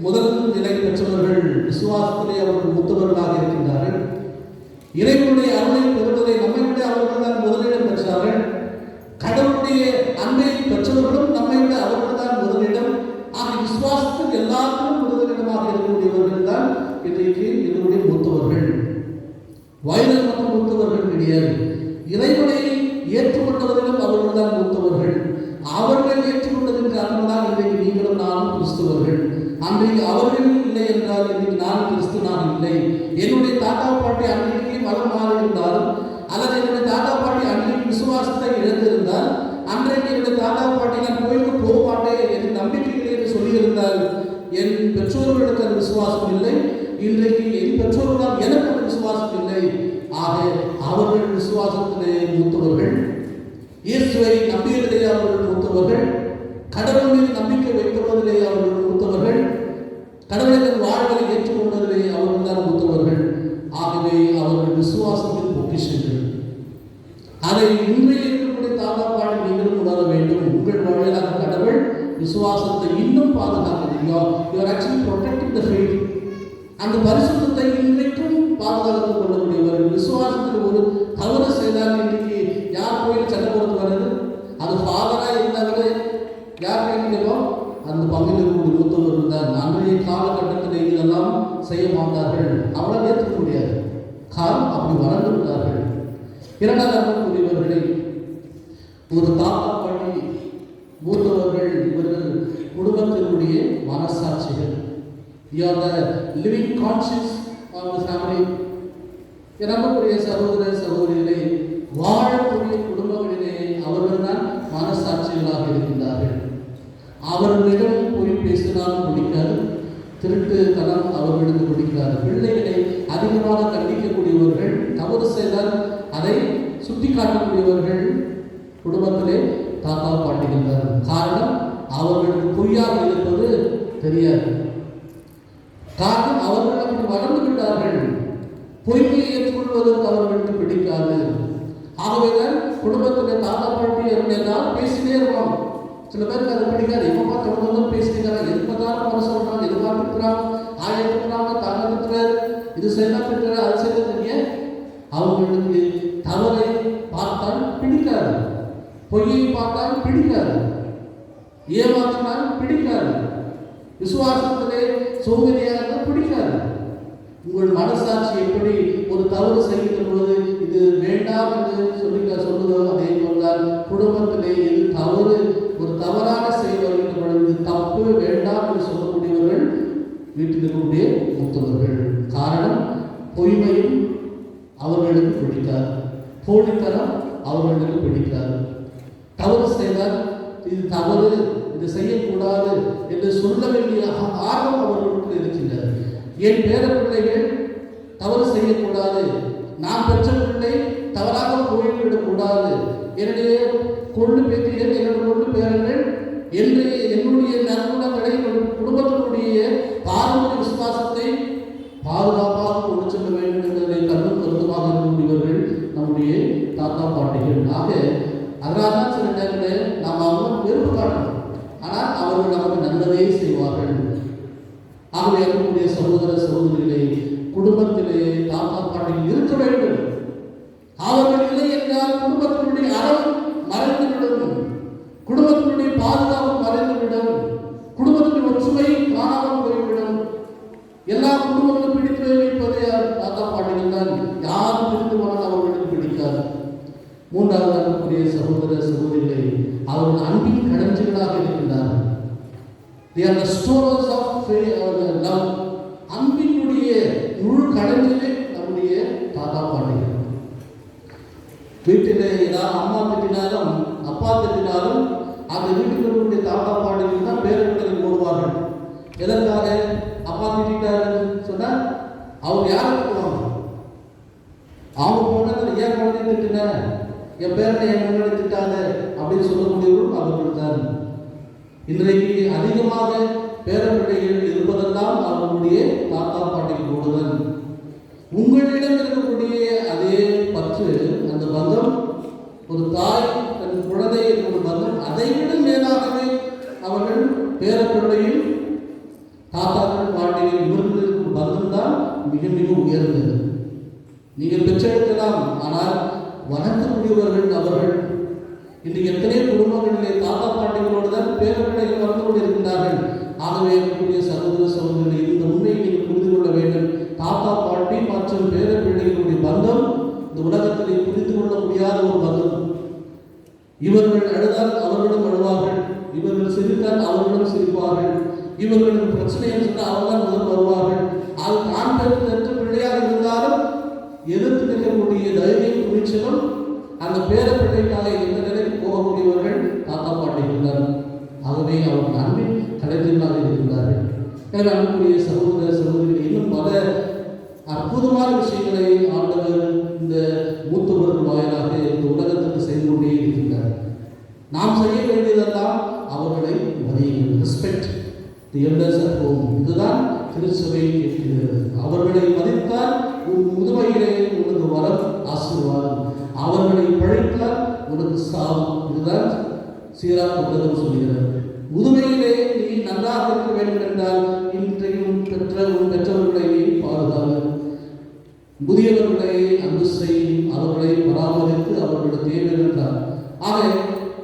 முதல் நிலை பெற்றவர்கள், விசுவாசத்திலே அவர்கள் மூத்தவர்களாக இருக்கின்றார்கள். இறைவனுடைய அருளை பெறுவதை நம்மை விட அவர்கள் தான் முதலிடம் பெற்றார்கள். கடவுளுடைய அன்பை பெற்றவர்களும் நம்மை விட அவர்கள் தான் முதலிடம். ஆக விசுவாசத்தில் எல்லாத்திலும் முதலிடமாக இருக்கக்கூடியவர்கள் தான் இன்றைக்கு இதனுடைய மூத்தவர்கள். வயதில் மட்டும் மூத்தவர்கள் கிடையாது. இறைவனை ஏற்றுக்கொண்டவர்களும் அவர்கள் தான் மூத்தவர்கள். அவர்கள் ஏற்றுக்கொண்டதன் காரணமாக இன்றைக்கு நீங்களும் நானும் கிறிஸ்தவர்கள். அன்றைக்கு அவர்கள் இல்லை என்றால் இன்றைக்கு நான் கிறிஸ்து நான் இல்லை. என்னுடைய தாத்தா பாட்டி அன்றைக்கு மதம் மாறியிருந்தாலும் அல்லது என்னுடைய தாத்தா பாட்டி அன்றைக்கு விசுவாசத்தை இழந்திருந்தால், அன்றைக்கு என்னுடைய தாத்தா பாட்டி நான் கோயிலுக்கு போக மாட்டேன் என்று நம்பிக்கைகளை என்று சொல்லியிருந்தால், என் பெற்றோர்களுக்கு அந்த விசுவாசம் இல்லை. இன்றைக்கு என் பெற்றோர்களால் எனக்கு அந்த விசுவாசம் இல்லை. ஆக அவர்கள் விசுவாசத்திலே மூத்தவர்கள். இயேசுவை நம்பியதிலே அவர்கள் மூத்தவர்கள். கடவுள் மீது நம்பிக்கை வைத்தவதிலே அவர்கள் மூத்தவர்கள். கடவுளின் வாழ்வை ஏற்றுக்கொண்டதிலே அவர்கள் தான் மூத்தவர்கள். ஆகவே அவர்கள் விசுவாசத்தின் பொக்கிஷங்கள். அதை இன்றைய இருக்கக்கூடிய தாத்தா பாட்டி நீங்களும் உணர வேண்டும். உங்கள் வாழ்விலாக கடவுள் விசுவாசத்தை இன்னும் பாதுகாக்கிறது. அந்த பரிசுத்தத்தை இன்றைக்கும் பாதுகாத்துக் கொள்ளக்கூடியவர்கள். விசுவாசத்தில் ஒரு தவறு செய்தால் இன்றைக்கு யார் கோயில் சண்டை போட்டு வருது? அது ஃபாதரா இருந்தாலே யார் கையிலோ அந்த பங்கில் இருக்கக்கூடிய மூத்தவர்கள் தான். அன்றைய காலகட்டத்தில் இதெல்லாம் செய்ய மாட்டார்கள். அவளால் ஏற்றுக்க முடியாது. காரணம், அப்படி வளர்ந்து விட்டார்கள். இரண்டாவது கூறியவர்களை ஒரு தாத்தா பாட்டி மூத்தவர்கள், இவர்கள் குடும்பத்தினுடைய மனசாட்சிகள். You are the living conscience of the family. இறங்கக்கூடிய சகோதர சகோதரிகளை வாழக்கூடிய குடும்பங்களிலே அவர்கள் தான் மனசாட்சிகளாக இருக்கின்றார்கள். அவர்களிடம் போய் பேசினாலும் பிடிக்காது, திருட்டுத்தனம் அவர்களுக்கு பிடிக்காது. பிள்ளைகளை அதிகமாக கண்டிக்கக்கூடியவர்கள், தவறு செய்தால் அதை சுட்டி காட்டக்கூடியவர்கள் குடும்பத்திலே தாத்தா பாட்டிகள் தான். காரணம், அவர்களுக்கு பொய்யாக இருப்பது தெரியாது. காரணம், அவர்கள் அப்படி வளர்ந்து விட்டார்கள். பொய்மையை ஏற்றுக்கொள்வதற்கு அவர்களுக்கு பிடிக்காது. ஆகவேதான் குடும்பத்தில் தாத்தா பாட்டி இருந்தால் பேசினே இருப்பாங்க. சில பேருக்கு அது பிடிக்காது. எப்பப்பா தொடர்ந்து பேசிக்கிறாங்க, எப்பதான் மன சொல்றாங்க, எதுவாக இருக்கிறாங்க, ஆயிரம் இருக்கிறாங்க, தாங்க இருக்கிறார், இது செய்யலாம் இருக்கிறார், அது செய்யறதுங்க. அவர்களுக்கு தவறை பார்த்தால் பிடிக்காது, பொய்யை பார்த்தால் பிடிக்காது, ஏமாற்றினால் பிடிக்காது, விசுவாசத்திலே சோதனையாக பிடிக்காது. உங்கள் மனசாட்சி எப்படி ஒரு தவறு செய்கின்ற பொழுது இது வேண்டாம் என்று சொல்லுதோ, அதே போல்தான் குடும்பத்திலே எது தவறு, ஒரு தவறான செயல் வருகின்ற பொழுது தப்பு வேண்டாம் என்று சொல்லக்கூடியவர்கள் வீட்டில் இருக்கக்கூடிய மூத்தவர்கள். காரணம், பொய்மையும் அவர்களுக்கு பிடிக்காது, போலித்தனம் அவர்களுக்கு பிடிக்காது. தவறு செய்தால் இது தவறு, இது செய்யக்கூடாது என்று சொல்ல வேண்டிய ஆர்வம் அவர்களுக்கு இருக்கின்றது. என் பேர பிள்ளைகள் தவறு செய்யக்கூடாது, நான் பெற்ற பிள்ளை தவறாக போய்விடக்கூடாது, என்னுடைய கொள்ளு பேத்திகள், என்னுடைய கொள்ளு பேரர்கள் என்னுடைய நற்குணங்களை குடும்பத்தினுடைய பாதுகாப்பாக கொண்டு செல்ல வேண்டும் என்பதை கண்ணும் கருத்துமாக இருக்கக்கூடியவர்கள் நம்முடைய தாத்தா பாட்டிகள். ஆக அதனால தான் சில நேரங்களில் நாம் அவங்க வெறுப்பு காட்டணும், ஆனால் அவர்கள் நமக்கு நல்லதே செய்வார்கள். ஆகவே இருக்கக்கூடிய சகோதர சகோதரிகளே, குடும்பத்திலே தாத்தா பாட்டிகள் இருக்க வேண்டும். அவர்கள் இல்லை என்றால் குடும்பத்தினுடைய அறம் மறைந்துவிடும், குடும்பத்தினுடைய பாதுகாப்பு மறைந்துவிடும், குடும்பத்தின் ஒற்றுமை காணாமல் போய்விடும். எல்லா குடும்பங்களும் பிடித்து வைப்பதே தாத்தா பாட்டிகள் தான். யாரும் பிரிந்து போனால் அவர்களுக்கு பிடிக்காது. மூன்றாவது இருக்கக்கூடிய சகோதர சகோதரிகளை அவர்கள் அன்பின் களஞ்சியங்களாக இருக்கின்றார்கள். They are the stores of love. அன்பினுடைய முழு களஞ்சியமே நம்முடைய தாத்தா பாட்டிகள். வீட்டில் ஏதாவது அம்மா திட்டினாலும் அப்பா திட்டினாலும் அந்த வீட்டில் இருக்கக்கூடிய தாத்தா பாட்டிகள் தான் பேரப்பிள்ளைகள் ஓடுவார்கள். எதற்காக? அப்பா திட்டாருன்னு சொன்னால் அவங்க யாருக்கு போவாங்க? அவங்க போனால் ஏன் குழந்தை திட்டின, என் பேரனை என் முன்னாடி திட்டாத அப்படின்னு சொல்லக்கூடியவர்கள் அவர்கள் தான். இன்றைக்கு அதிகமாக பேரப்பிள்ளைகள் இருப்பதெல்லாம் அவர்களுடைய தாத்தா பாட்டிகள் ஓடுதல். உங்களிடம் இருக்கக்கூடிய அதே பற்று, அந்த பந்தம், ஒரு தாய் தன் குழந்தை ஒரு பந்தம், அதைவிட மேலாகவே அவர்கள் பேரப்பிள்ளையும் தாத்தாக்கள் பாட்டிகள் இவர்களுக்கு பந்தம் தான் மிக மிக உயர்ந்தது. நீங்கள் பெற்றெடுக்கலாம், ஆனால் வளர்க்கக்கூடியவர்கள் அவர்கள். இன்று எத்தனையோ குடும்பங்களிலே தாத்தா பாட்டிகளோடு தான் பேரப்பிள்ளைகள் வளர்ந்து கொண்டு இருக்கின்றார்கள். ஆகவே இருக்கக்கூடிய சகோதர சகோதரிகளை இந்த உண்மையை நீங்கள் புரிந்து கொள்ள வேண்டும். தாத்தா பாட்டி மற்றும் பேரப்பிள்ளைகளுடைய பந்தம் இந்த உலகத்திலே புரிந்து கொள்ள முடியாத ஒரு பந்தம். இவர்கள் அழுதால் அவர்களும் அழுவார்கள், இவர்கள் சிரித்தால் அவர்களும் சிரிப்பார்கள், இவர்களுக்கு பிரச்சனை சொன்னால் அவர்கள் முதல் வருவார்கள். அது தான் பெற்ற பிள்ளையாக இருந்தாலும் எதிர்த்து நிற்கக்கூடிய தைரியம் துணிச்சலும் அந்த பேரப்பிள்ளைக்காக எந்த நிலைக்கு போகக்கூடியவர்கள் தாத்தா பாட்டிகள் தான். ஆகவே அவர்கள் அன்பின் கலைஞர்களாக இருக்கிறார்கள். எனவே அன்புக்குரிய சகோதர சகோதரிகள், இன்னும் பல அற்புதமான விஷயங்களை ஆண்டவர் இந்த மூத்தவர்கள் வாயிலாக இந்த உலகத்துக்கு செய்து கொண்டே இருக்கின்றார். நாம் செய்ய வேண்டியதெல்லாம் அவர்களை மதியுங்கள். Respect the elders at home. இதுதான் திருச்சபை கேட்கிறது. அவர்களை மதித்தால் உன் முதுமையிலே உனக்கு வரம் ஆசீர்வாதம், அவர்களை பழித்தால் உனக்கு சாவும். இதுதான் சீராக புத்தகம் சொல்கிறது. முதுமையிலே நீ நன்றாக இருக்க வேண்டும் என்றால் இன்றையும் பெற்றவர்களை பாதுகாப்பு, முதியவர்களை அன்பு செய்யும், அவர்களை பராமரித்து அவர்களோட தேவை என்றார். ஆக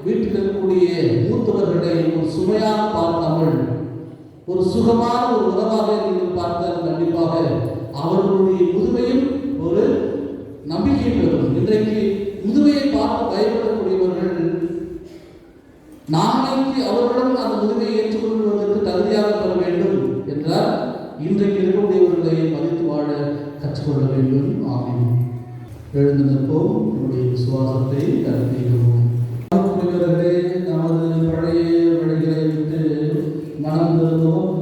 வீட்டில் இருக்கக்கூடிய மூத்தவர்களை ஒரு சுமையாக பார்க்காமல் ஒரு சுகமான ஒரு உறவாக நீங்கள் பார்த்தால் கண்டிப்பாக அவர்களுடைய முதுமையும் ஒரு நம்பிக்கை பெறும். இன்றைக்கு முதுமையை பார்த்து பயப்படக்கூடியவர்கள் நாளைக்கு அவர்களும் அந்த முதுமையை ஏற்றுக்கொள்வதற்கு தகுதியாக பெற வேண்டும் என்றால் இன்றைக்கு இருக்கக்கூடியவர்களை மதித்து வாழ கற்றுக்கொள்ள வேண்டும். ஆமென். எழுந்து நிற்போம், நம்முடைய விசுவாசத்தை கருத்திடுவோம். நமது பழைய வழிகளை விட்டு மனம் திரும்பவும்,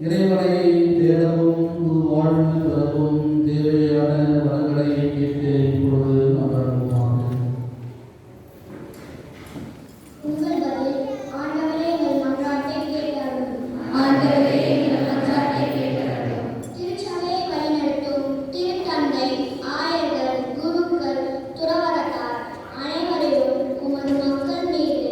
இறைவனை தேடவும், புது வாழ்வு பெறவும் தேவையான வரங்களை கேட்டு இப்பொழுது அமர்வோமாக. உங்கள் பதில், ஆண்டவரே எங்கள் மன்றாட்டை கேட்டருளும். ஆண்டவரே எங்கள் மன்றாட்டை கேட்டருளும். திருச்சபையை வழிநடத்தும் திருத்தந்தை, ஆயர்கள், குருக்கள், துறவரத்தார் அனைவரையும் உமது மக்கள் மீது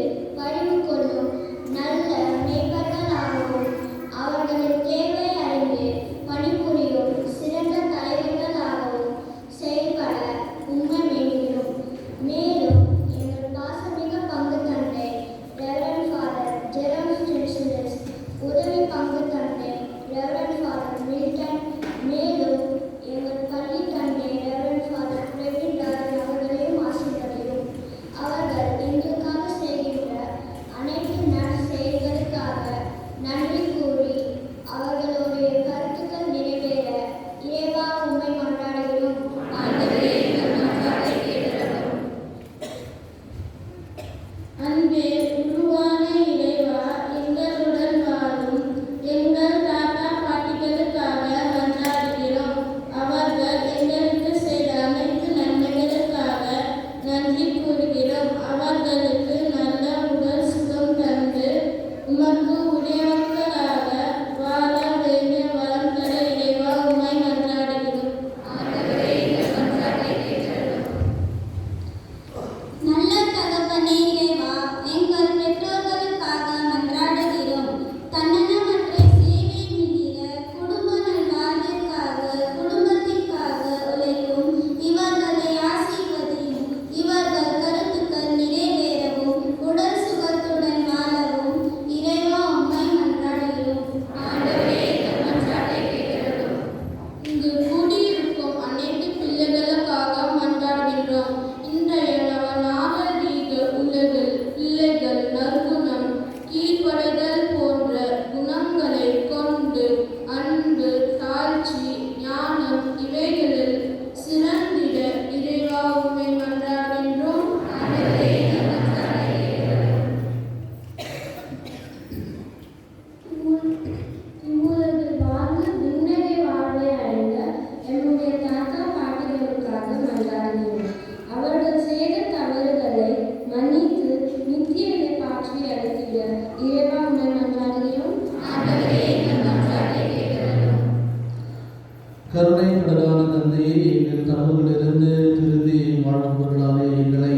கடலான தந்தையே, எங்கள் தவறுகளிலிருந்து திருந்தி வாழ்வுகளாலே எங்களை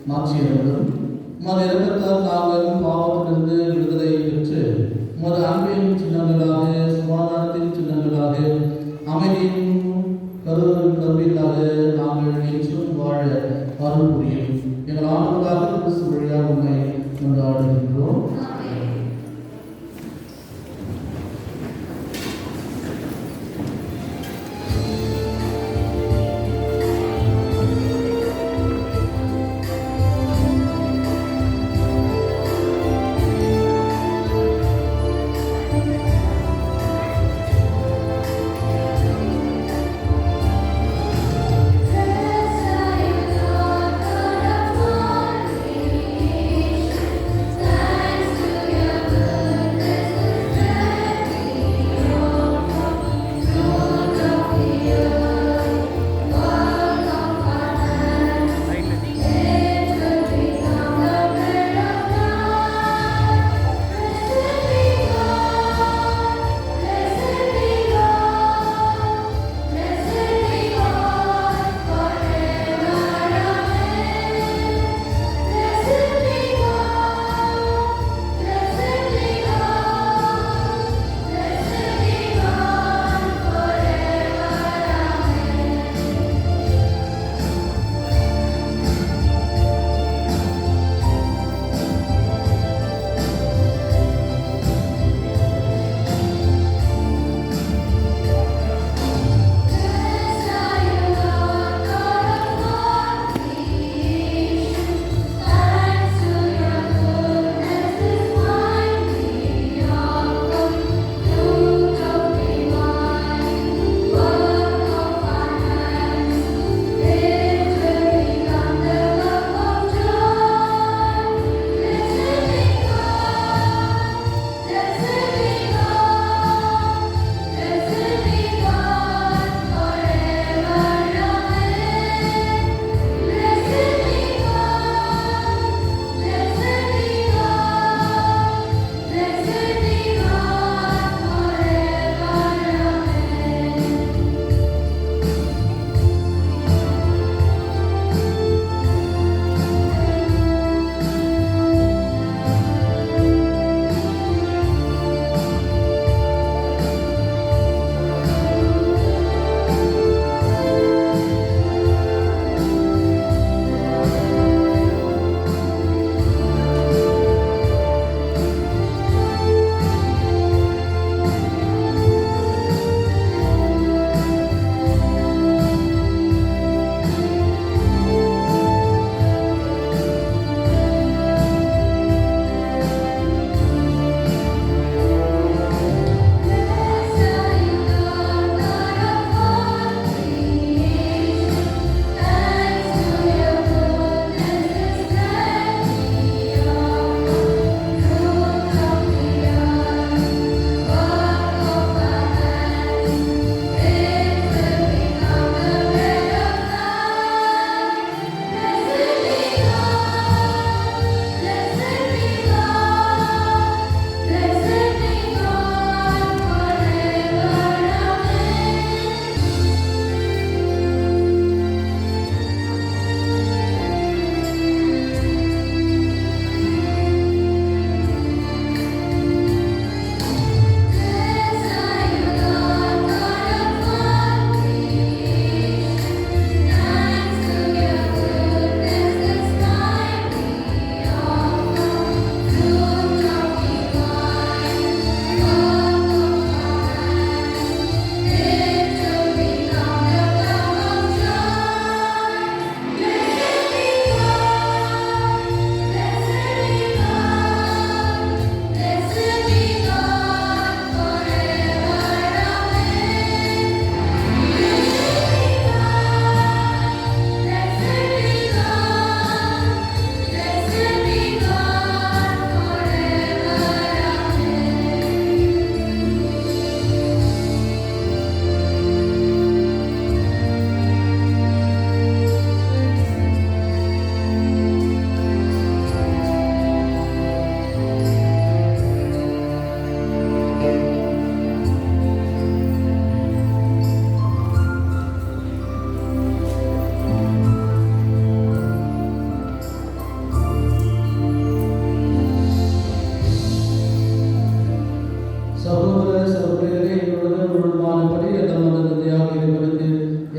மாற்றியவர்களும் உமது இரக்கத்தால் நாங்கள் பாவத்திலிருந்து விடுதலை பெற்று உமது அன்பின் சின்னங்களாக, சமாதானத்தின் சின்னங்களாக, அமைதியின் கருவிகளாக நாங்கள் என்றும் வாழ அருள் புரியும். எங்கள் ஆண்டவராக கிறிஸ்து வழியாக உம்மை கொண்டாடுகின்றோம்.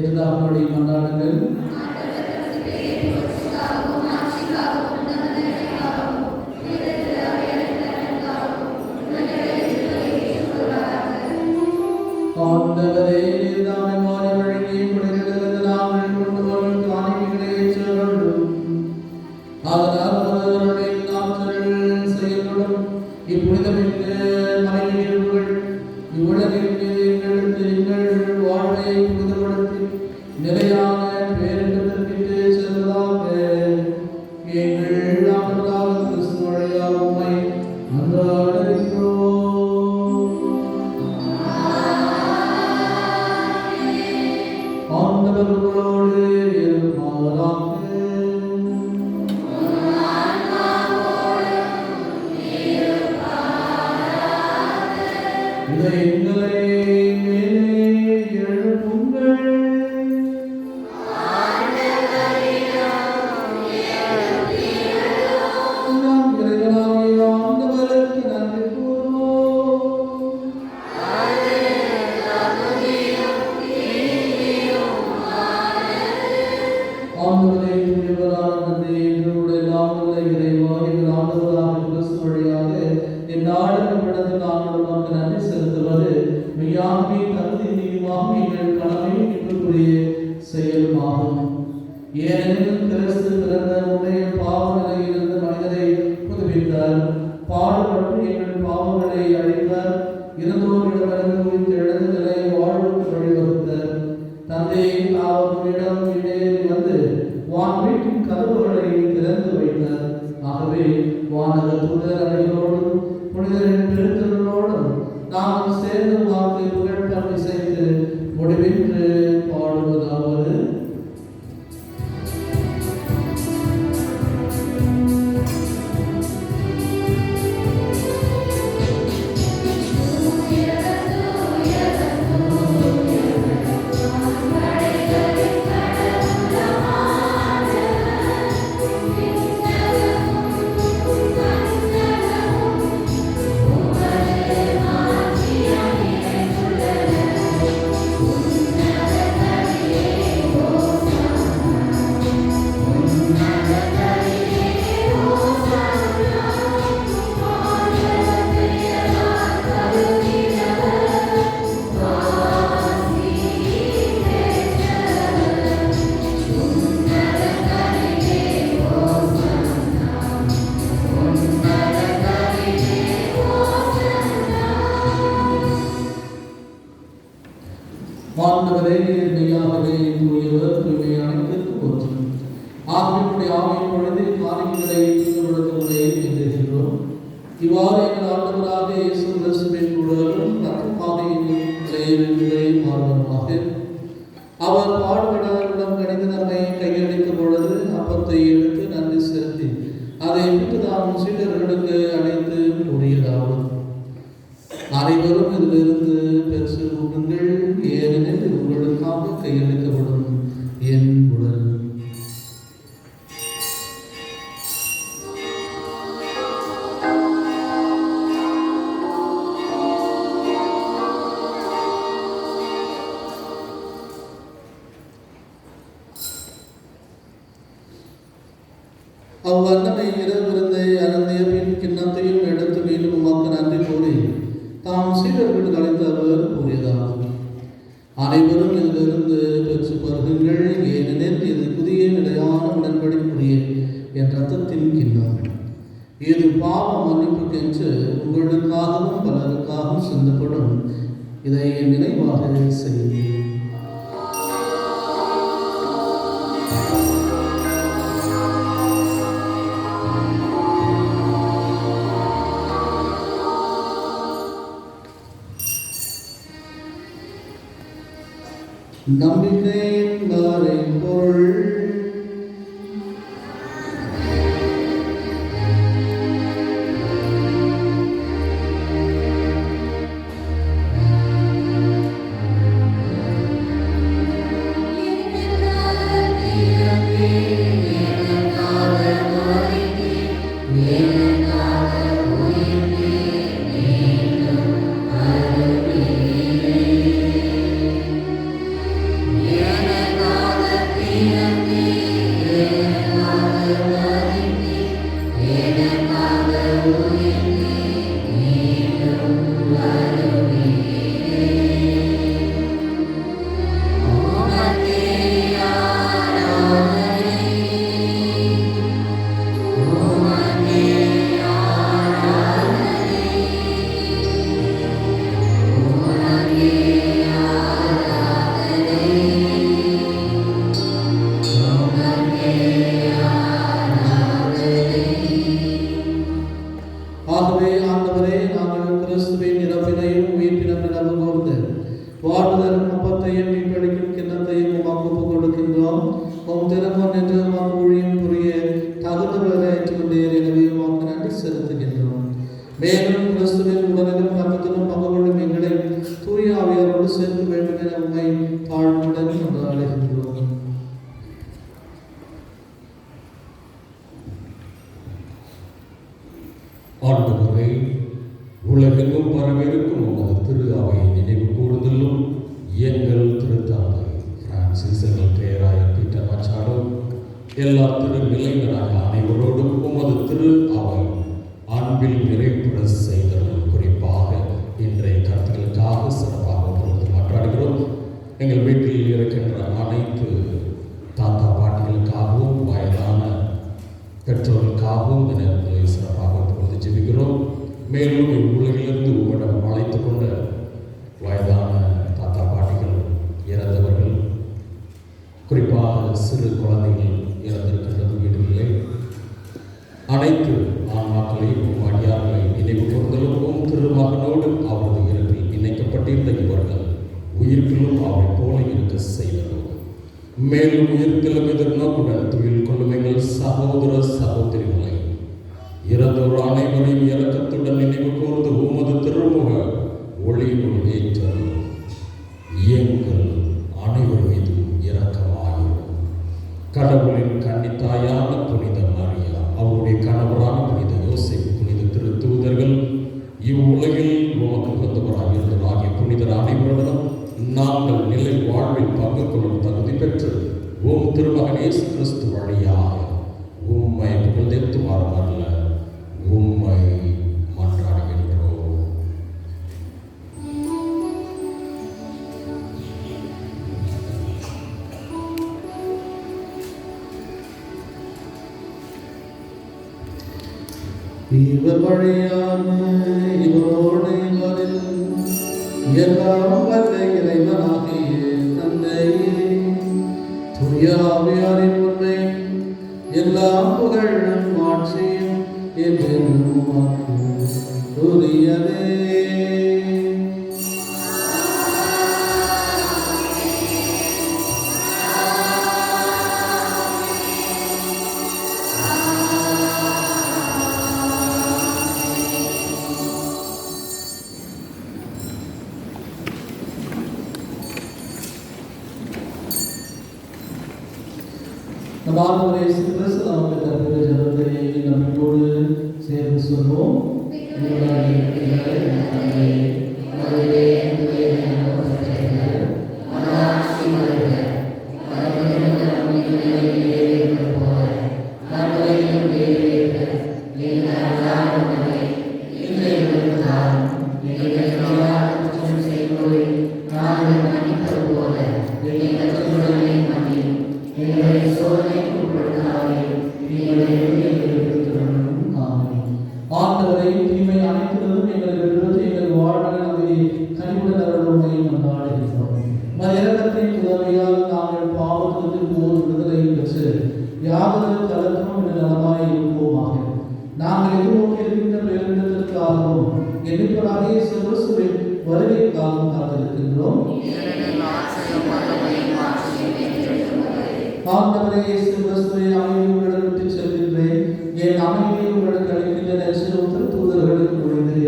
இருந்தால் கொண்டாடுங்கள். ஆண்டவரே, நீர் தாமே மாறி வழங்கி உலகிலிருந்து நாங்கள் கொண்டு வரும் காணிக்கைகளை ஏற்றருளும். அதனால் அவர்களுடைய நாட்கள் செயல்படும் இப்புனிதமிக்க மறை நிகழ்வுகள் இவ்வுலகிற்கு எங்கள் வாழ்வை புனிதப்படுத்தி நிலையான பேரின்பத்திற்கு செல்வதாக. எங்கள் ஆண்டவராக கிறிஸ்து வழியாக உம்மை மன்றாடுகின்றோம். ஆண்டவர்களோடு இருப்பாராக. இதயங்களை மேலே எழுப்புங்கள். நாம் இறைவனாகிய ஆண்டவருக்கு நன்றி கூறுவோம். ஆண்டவரே, தூயவரான தந்தையே, எங்களுடைய நாமமுள்ள இறைவா, எங்கள் ஆண்டவராக கிறிஸ்து வழியாக எந்நாளும் இவ்விடத்தில் நாங்கள் உமக்கு நன்றி செலுத்துவது மெய்யாகவே தகுதி நீதியுமாக எங்கள் கடமையும் மீட்புக்குரிய செயலுமாகும். ஏனெனில் கிறிஸ்து பிறந்த உடைய பாவ நிலையிலிருந்து மனிதரை புதுப்பித்தார், பாடுபட்டு எங்கள் பாவங்களை அழித்தார், இருந்தோரிடமிருந்து உயிர்த்து எழுந்ததை வாழ்வுக்கு வழிவகுத்தார். தந்தையை அவர்களிடம் இடையே வந்து வான் வீட்டின் கதவுகளை திறந்து வைத்தார். ஆகவே வானக தூதர் அனைவரோடும் புனிதரின் பெருந்தர்களோடும் நாம் சேர்ந்து வாக்கு புகழ்பம் இசைத்து முடிவின்று பாடுவதாவது. ஆண்டவரே, நீர் மெய்யாகவே தூயவர், தூய்மையானவருக்கு போற்றும். ஆவியினுடைய ஆவியின் பொழுது காரியங்களை தூய்மைப்படுத்துவதை எதிர்க்கிறோம். இவ்வாறு எங்கள் ஆண்டவராக இயேசு கிறிஸ்துவின் உடலும் ரத்தமாக மாறுவதாக. அவர் பாடுபடாதவரிடம் கணித நம்மை கையளிக்கும் பொழுது அப்பத்தை எடுத்து நன்றி செலுத்தி அதை விட்டு தாம் சீடர்களுக்கு அழைத்து கூறியதாகும். அனைவரும் இதிலிருந்து பெற்று உண்ணுங்கள், ஏனெனில் உங்களுக்காக கையளிக்கப்படும் என் உடல். அவ்வண்ணனை இரவிருந்தை அருந்திய பின் கிண்ணத்தையும் எடுத்து மேலும் உமக்கு நன்றி கூறி தாம் சீடர்களுக்கு அழைத்து அவர் கூறியதாகும். அனைவரும் இதிலிருந்து பெற்று பருகுங்கள், ஏனெனில் இது புதிய நிலையான உடன்படிக்குரிய என் ரத்தத்தின் கிண்ணம். இது பாவ மன்னிப்புக்கென்று உங்களுக்காகவும் பலருக்காகவும் சிந்தப்படும். இதை என் நினைவாக செய்யுங்கள். நம்பிக்கையின் மறைபொருள். Yeah. கொண்டாடுகின்றோம். ஆண்டவரே, உலகெங்கும் பரவிருக்கும் உமது திரு அவையை நினைவு கூர்தலும் எங்கள் திருத்தந்தை பிரான்சிஸ், எங்கள் பேராயர் பீட்டர் மச்சாடோ, எல்லா திரு நிலைகளாக அனைவரோடும் உமது திரு அவை அன்பில் நிறைவுற செய்தலும் குறிப்பாக இன்றைய கருத்துக்களுக்காக சிறப்பாக பொறுத்து மாற்றாடுகிறோம். எங்கள் வீட்டில் இருக்கின்ற அனைத்து தாத்தா பாட்டிகளுக்காகவும் வயதான பெற்றோர்களுக்காகவும் இந்த நேரத்தில் சிறப்பாக பொறுத்து ஜெபிக்கிறோம். மேலும் இவ்வுலகிலிருந்து உங்களிடம் அழைத்து கொண்ட வயதான தாத்தா பாட்டிகள், இறந்தவர்கள், குறிப்பாக சிறு குழந்தைகள் இறந்திருக்கின்றது வீடுகளிலே, அனைத்து ஆன்மாக்களையும் அடியார்களை நினைவு கூர்தலும் திருமகனோடு அவரது இறப்பில் இணைக்கப்பட்டிருந்த இவர்கள் உயிர்ப்பிலும் அவரை போல இருக்க செய்தலும், மேலும் உயிர்ப்பிலும் எதிர்நோக்குடன் துயில் கொள்ளும் எங்கள் சகோதர சகோதரிகளை இறந்தோர் அனைவரையும் இரக்கத்துடன் நினைவு கூர்ந்து உமது திருமுக ஒளியினுள் ஏற்றலும் எங்கள் அனைவர் மீதும் இரக்கமாயும். கடவுளின் கன்னித்தாயான புனித மரியா, அவருடைய கணவரான புனித யோசேப்பு, புனித திருத்தூதர்கள், இவ்வுலகில் உமக்கு வந்தவராக இருந்தவராகிய புனிதர் அனைவருடனும் நாங்கள் நிலை வாழ்வில் பங்கு கொள்ளும் தகுதி பெற்று திருமகன் இயேசு கிறிஸ்து வழியாக உம்மை புகழ்ந்தேத்துமாறுமல்ல உம்மை மன்றாடுகின்றோம். இவர் வழியாக இவரோடு இவரில் எல்லாம் வல்ல இறைவனாகிய தந்தையே, தூய ஆவியாரின் உண்மை எல்லா புகழும் ஆட்சியும் என்றென்றும் உமக்கு உரியதே. நம் ஆண்டவர் இயேசு கிறிஸ்து நமக்கு தருகிற ஜெபத்தை நம்மோடு சேர்ந்து சொல்வோம். ஆண்டவரை தீமை அனைத்திலும் எங்கள் விடுதலை எங்கள் வாழ்வில் நம்மை கனிவுடன் அருளுமை கொண்டாடுகிறோம். மதிரகத்தின் உதவியால் நாங்கள் பாவத்திற்கு போர் விடுதலை பெற்று யாதொரு தளர்த்தும் நலமாய் இருப்போமாக. நாங்கள் எதிர்நோக்கி இருக்கின்ற பேரிடத்திற்காகவும் எதிர்ப்படாதே சிறுசுவின் வருகைக்காகவும் காத்திருக்கின்றோம். ஆண்டவரே இயேசு கிறிஸ்துவை அமைதியை உங்களிடம் விட்டு செல்கின்றேன், என் அமைதியை உங்களுக்கு அளிக்கின்றேன் என்று தூதர்களுக்கு மொழிந்து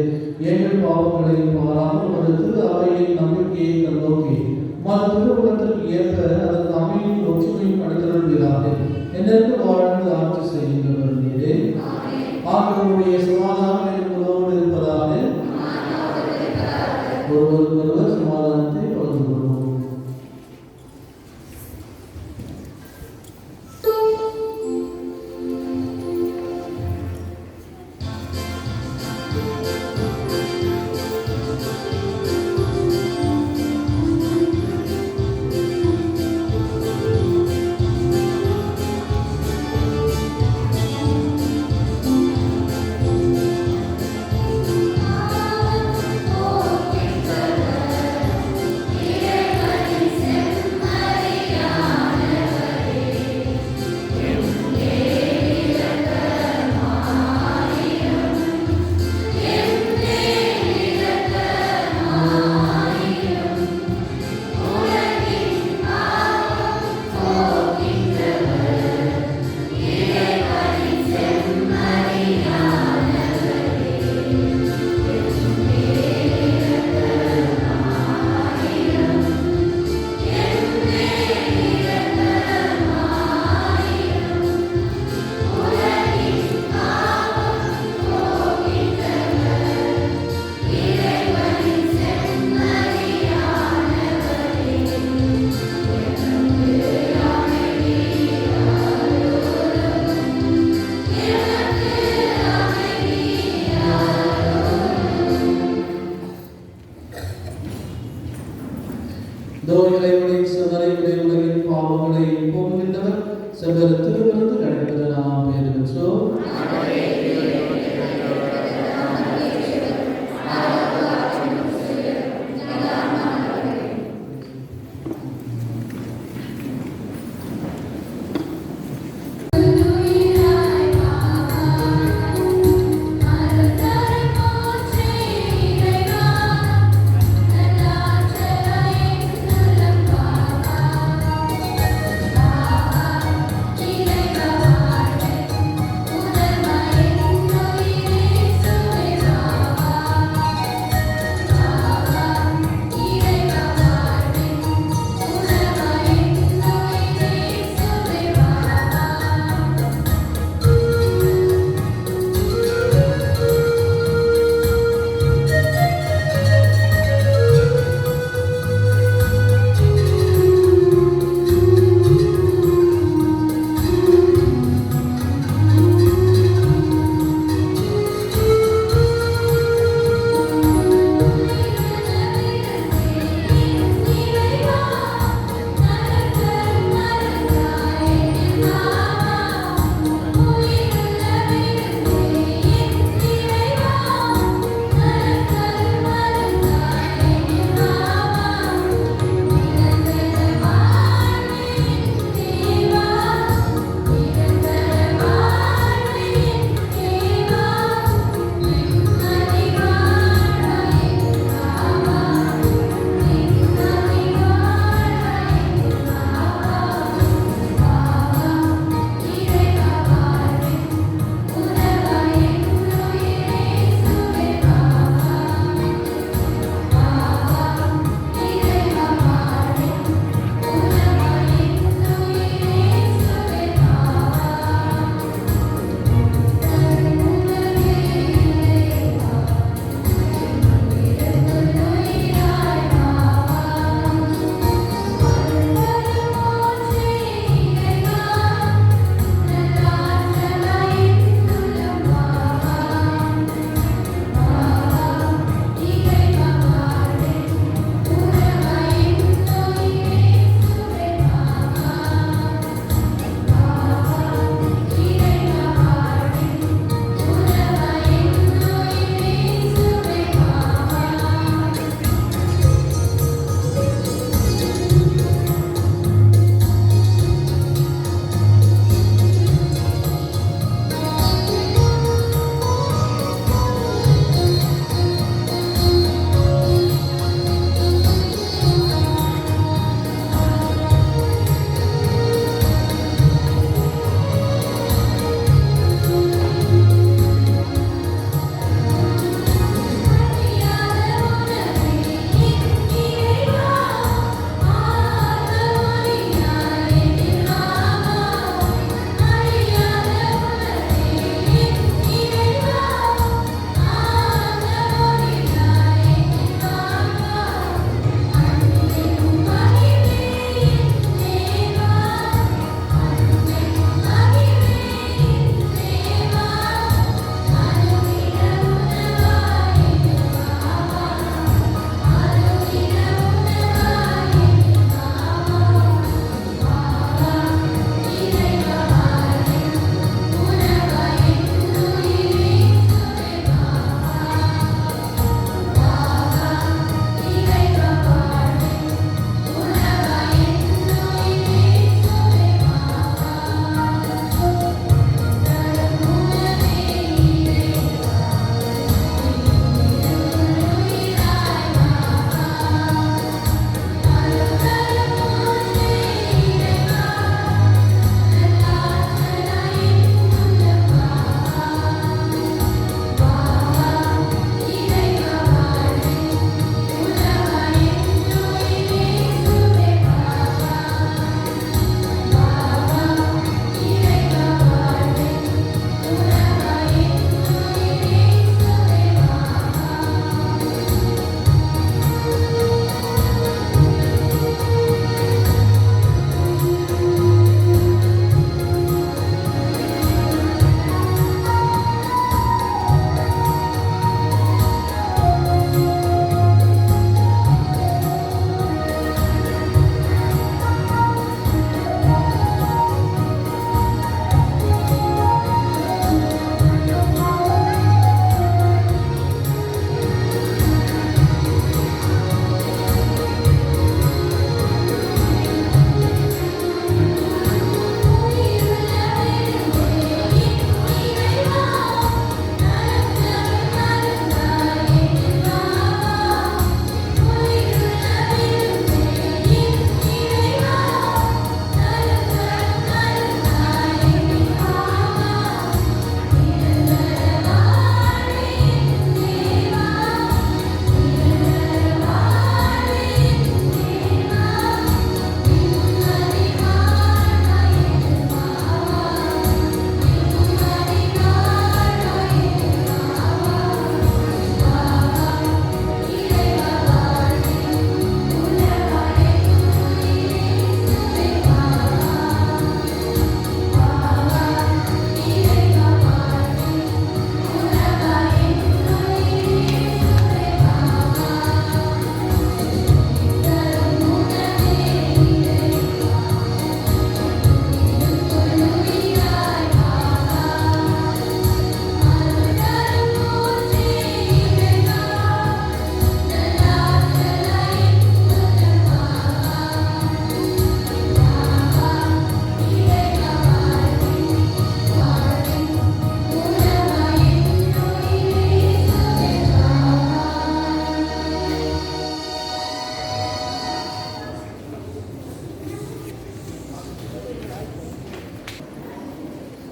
எங்கள் பாவங்களை பாராமல் ஒரு திரு அவையின் நம்பிக்கையை கண்ணோக்கி மது திருவுலகத்திற்கு ஏற்ப அதற்கு அமைதியின் ஒற்றுமையும் அளித்தருள்கிறார் என்னென்று வாழ்ந்து ஆட்சி செய்கின்றவர் நீரே. ஆண்டவருடைய சமாதானம் உங்களோடு இருப்பதாக. ஒருவர் சமாதானத்தை பகிர்ந்து கொள்வோம். உலகின் பாவங்களை போக்குகின்றவர் செவ்வர திருவிருந்து கிடைப்பது நாம் பேர் பெற்றோம். Thank you.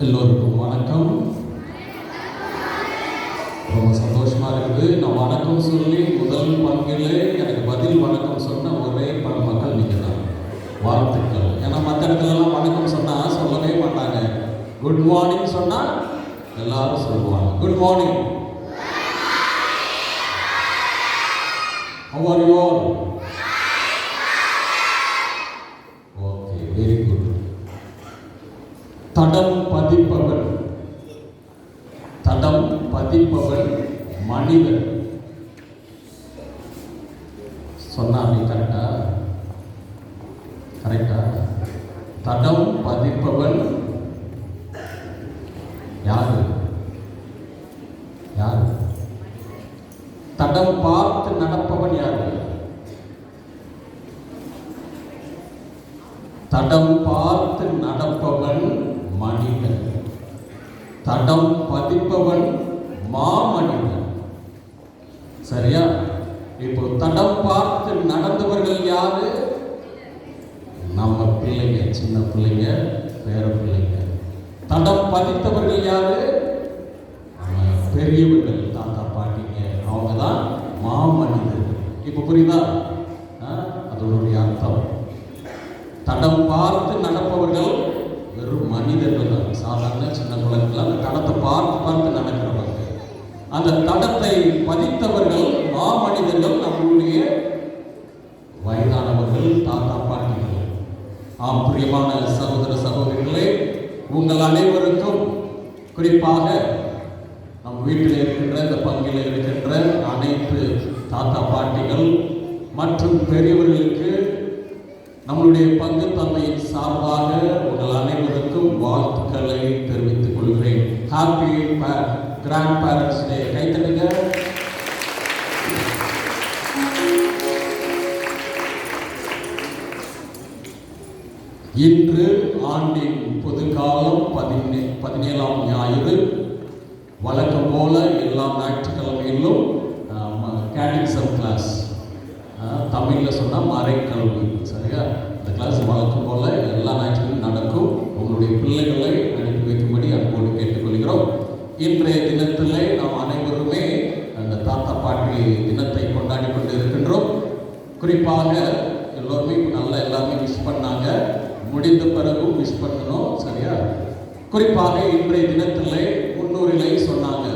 எல்லோருக்கும் வணக்கம். ரொம்ப சந்தோஷமா இருக்குது. நான் வணக்கம் சொல்லி முதல் பங்கிலே எனக்கு பதில் வணக்கம் சொன்ன ஒரே மக்கள் நீங்க தான். வாழ்த்துக்கள். ஏன்னா மற்ற இடத்துலலாம் வணக்கம் சொன்னா சொல்லவே மாட்டாங்க. குட் மார்னிங் சொன்னா எல்லாரும் சொல்லுவாங்க. Good morning. How are you all? Okay, very good. தடம் பதிப்பவன் மனிதன் சொன்னா நீ கரெக்டா? தடம் பதிப்பவன் யாரு? தடம் பார்த்து நடப்பவன் யாரு? தடம் பார்த்து நடப்பவன் மனிதன். தடம் பதிப்பவன் மாமனிதன். சரியா? இப்போ தடம் பார்த்து நடந்தவர்கள் யாரு? நம்ம பிள்ளைங்க, சின்ன பிள்ளைங்க, பேர பிள்ளைங்க. தடம் பதித்தவர்கள் யாரு? பெரியவர்கள், தாத்தா பாட்டிங்க. அவங்க தான் மாமனிதர்கள். இப்போ புரியுதா அதனுடைய அர்த்தம்? தடம் பார்த்து நடப்பவர்கள் வெறும் மனிதர்கள் தான். சாதாரண சின்ன குழந்தைகள் அந்த தடத்தை பார்த்து நடக்கிறவங்க. அந்த தடத்தை பதித்தவர்கள் மாமனிதர்கள், நம்மளுடைய வயதானவர்கள், தாத்தா பாட்டிகள். பிரியமான சகோதர சகோதரிகளே, உங்கள் அனைவருக்கும், குறிப்பாக நம் வீட்டில் இருக்கின்ற இந்த பங்கில் இருக்கின்ற அனைத்து தாத்தா பாட்டிகள் மற்றும் பெரியவர்களுக்கு நம்மளுடைய பங்கு தந்தையின் சார்பாக உங்கள் அனைவருக்கும் வாழ்த்துக்களை தெரிவித்துக் கொள்கிறேன். ஹாப்பி கிராண்ட் பேரண்ட்ஸ் டே. கைத்தட்டுங்க. இன்று ஆண்டின் பொதுக்காலம் 17ஆம் ஞாயிறு. வழக்கம் போல எல்லா ஞாயிற்றுக்கிழமையிலும் கேட்டிசம் கிளாஸ், தமிழில் சொன்னால் மறைக்கல்வி. சரியா? இந்த கிளாஸ் வழக்கம் போல எல்லா ஞாயிற்றுக்கிழமையும் நடக்கும். உங்களுடைய பிள்ளைகளை அனுப்பி வைக்கும்படி அன்போடு கேட்டுக்கொள்கிறோம். இன்றைய தினத்திலே நாம் அனைவருமே அந்த தாத்தா பாட்டி தினத்தை கொண்டாடி கொண்டு இருக்கின்றோம். குறிப்பாக எல்லோருமே நல்லா எல்லாமே விஷ் பண்ணாங்க. முடிந்த பிறகும் விஷ் பண்ணணும். சரியா? குறிப்பாக இன்றைய தினத்திலே முன்னுரிமை சொன்னாங்க.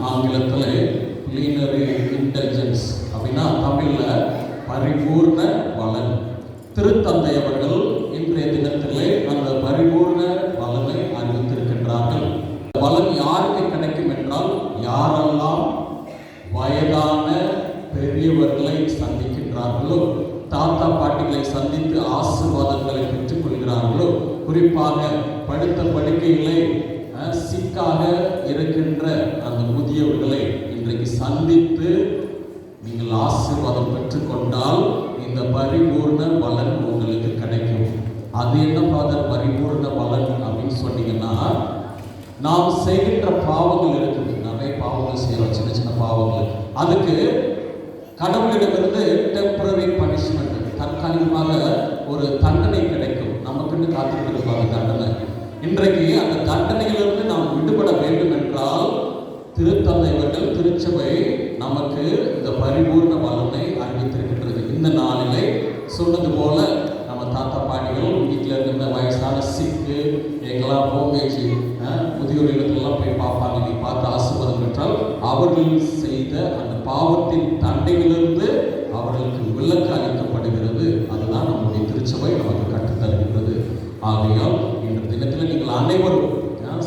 ஆங்கிலத்தில் பிளீனரி இன்டெலிஜென்ஸ் அப்படின்னா தமிழில் பரிபூர்ண பலன். திருத்தந்தை அவர்கள் இன்றைய தினத்திலே அந்த பரிபூர்ண பலனை அறிவித்திருக்கின்றார்கள். பலன் யாருக்கு கிடைக்கும் என்றால், யாரெல்லாம் வயதான பெரியவர்களை சந்திக்கின்றார்களோ, தாத்தா பாட்டிகளை சந்தித்து ஆசீர்வாதங்களை பெற்றுக் கொள்கிறார்களோ, குறிப்பாக படுத்த படுக்கையிலே சிக்காக இருக்கின்ற அந்த முதியவர்களை இன்றைக்கு சந்தித்து நீங்கள் ஆசீர்வாதம் பெற்றுக்கொண்டால் இந்த பரிபூர்ண பலன் உங்களுக்கு கிடைக்கும். அது என்ன ஃபாதர் பரிபூர்ண பலன் அப்படின்னு சொன்னீங்கன்னா, நாம் செய்கின்ற பாவங்கள் இருக்குது. நிறைய பாவங்கள் செய்யறோம், சின்ன சின்ன பாவங்கள். அதுக்கு கடவுளிடமிருந்து டெம்பரரி பனிஷ்மெண்ட், தற்காலிகமாக ஒரு தண்டனை கிடைக்கும். நமக்குன்னு காத்துட்டு இருப்பாங்க தண்டனை. இன்றைக்கு அந்த தண்டனையிலிருந்து நாம் விடுபட வேண்டும் என்றால், திருத்தந்தை அவர்கள், திருச்சபை நமக்கு இந்த பரிபூர்ண பலனை அறிவித்திருக்கின்றது. இந்த நாளிலே சொன்னது போல நம்ம தாத்தா பாட்டிகள் வீட்டில் இருக்கின்ற வயசான சிக்கு எங்கெல்லாம் ஹோமேஜ் முதியோர் இல்லத்திலெல்லாம் போய் பார்ப்பாங்க. நீ பார்த்து ஆசீர்வாதம் பெற்றால் அவர்கள் செய்த அந்த பாவத்தின் தண்டையிலிருந்து அவர்களுக்கு விலக்கு அளிக்கப்படுகிறது. அதுதான் நம்முடைய திருச்சபை நமக்கு கற்றுத்தருகின்றது. ஆகையால் இன்று தினத்தில் நீங்கள் அனைவரும்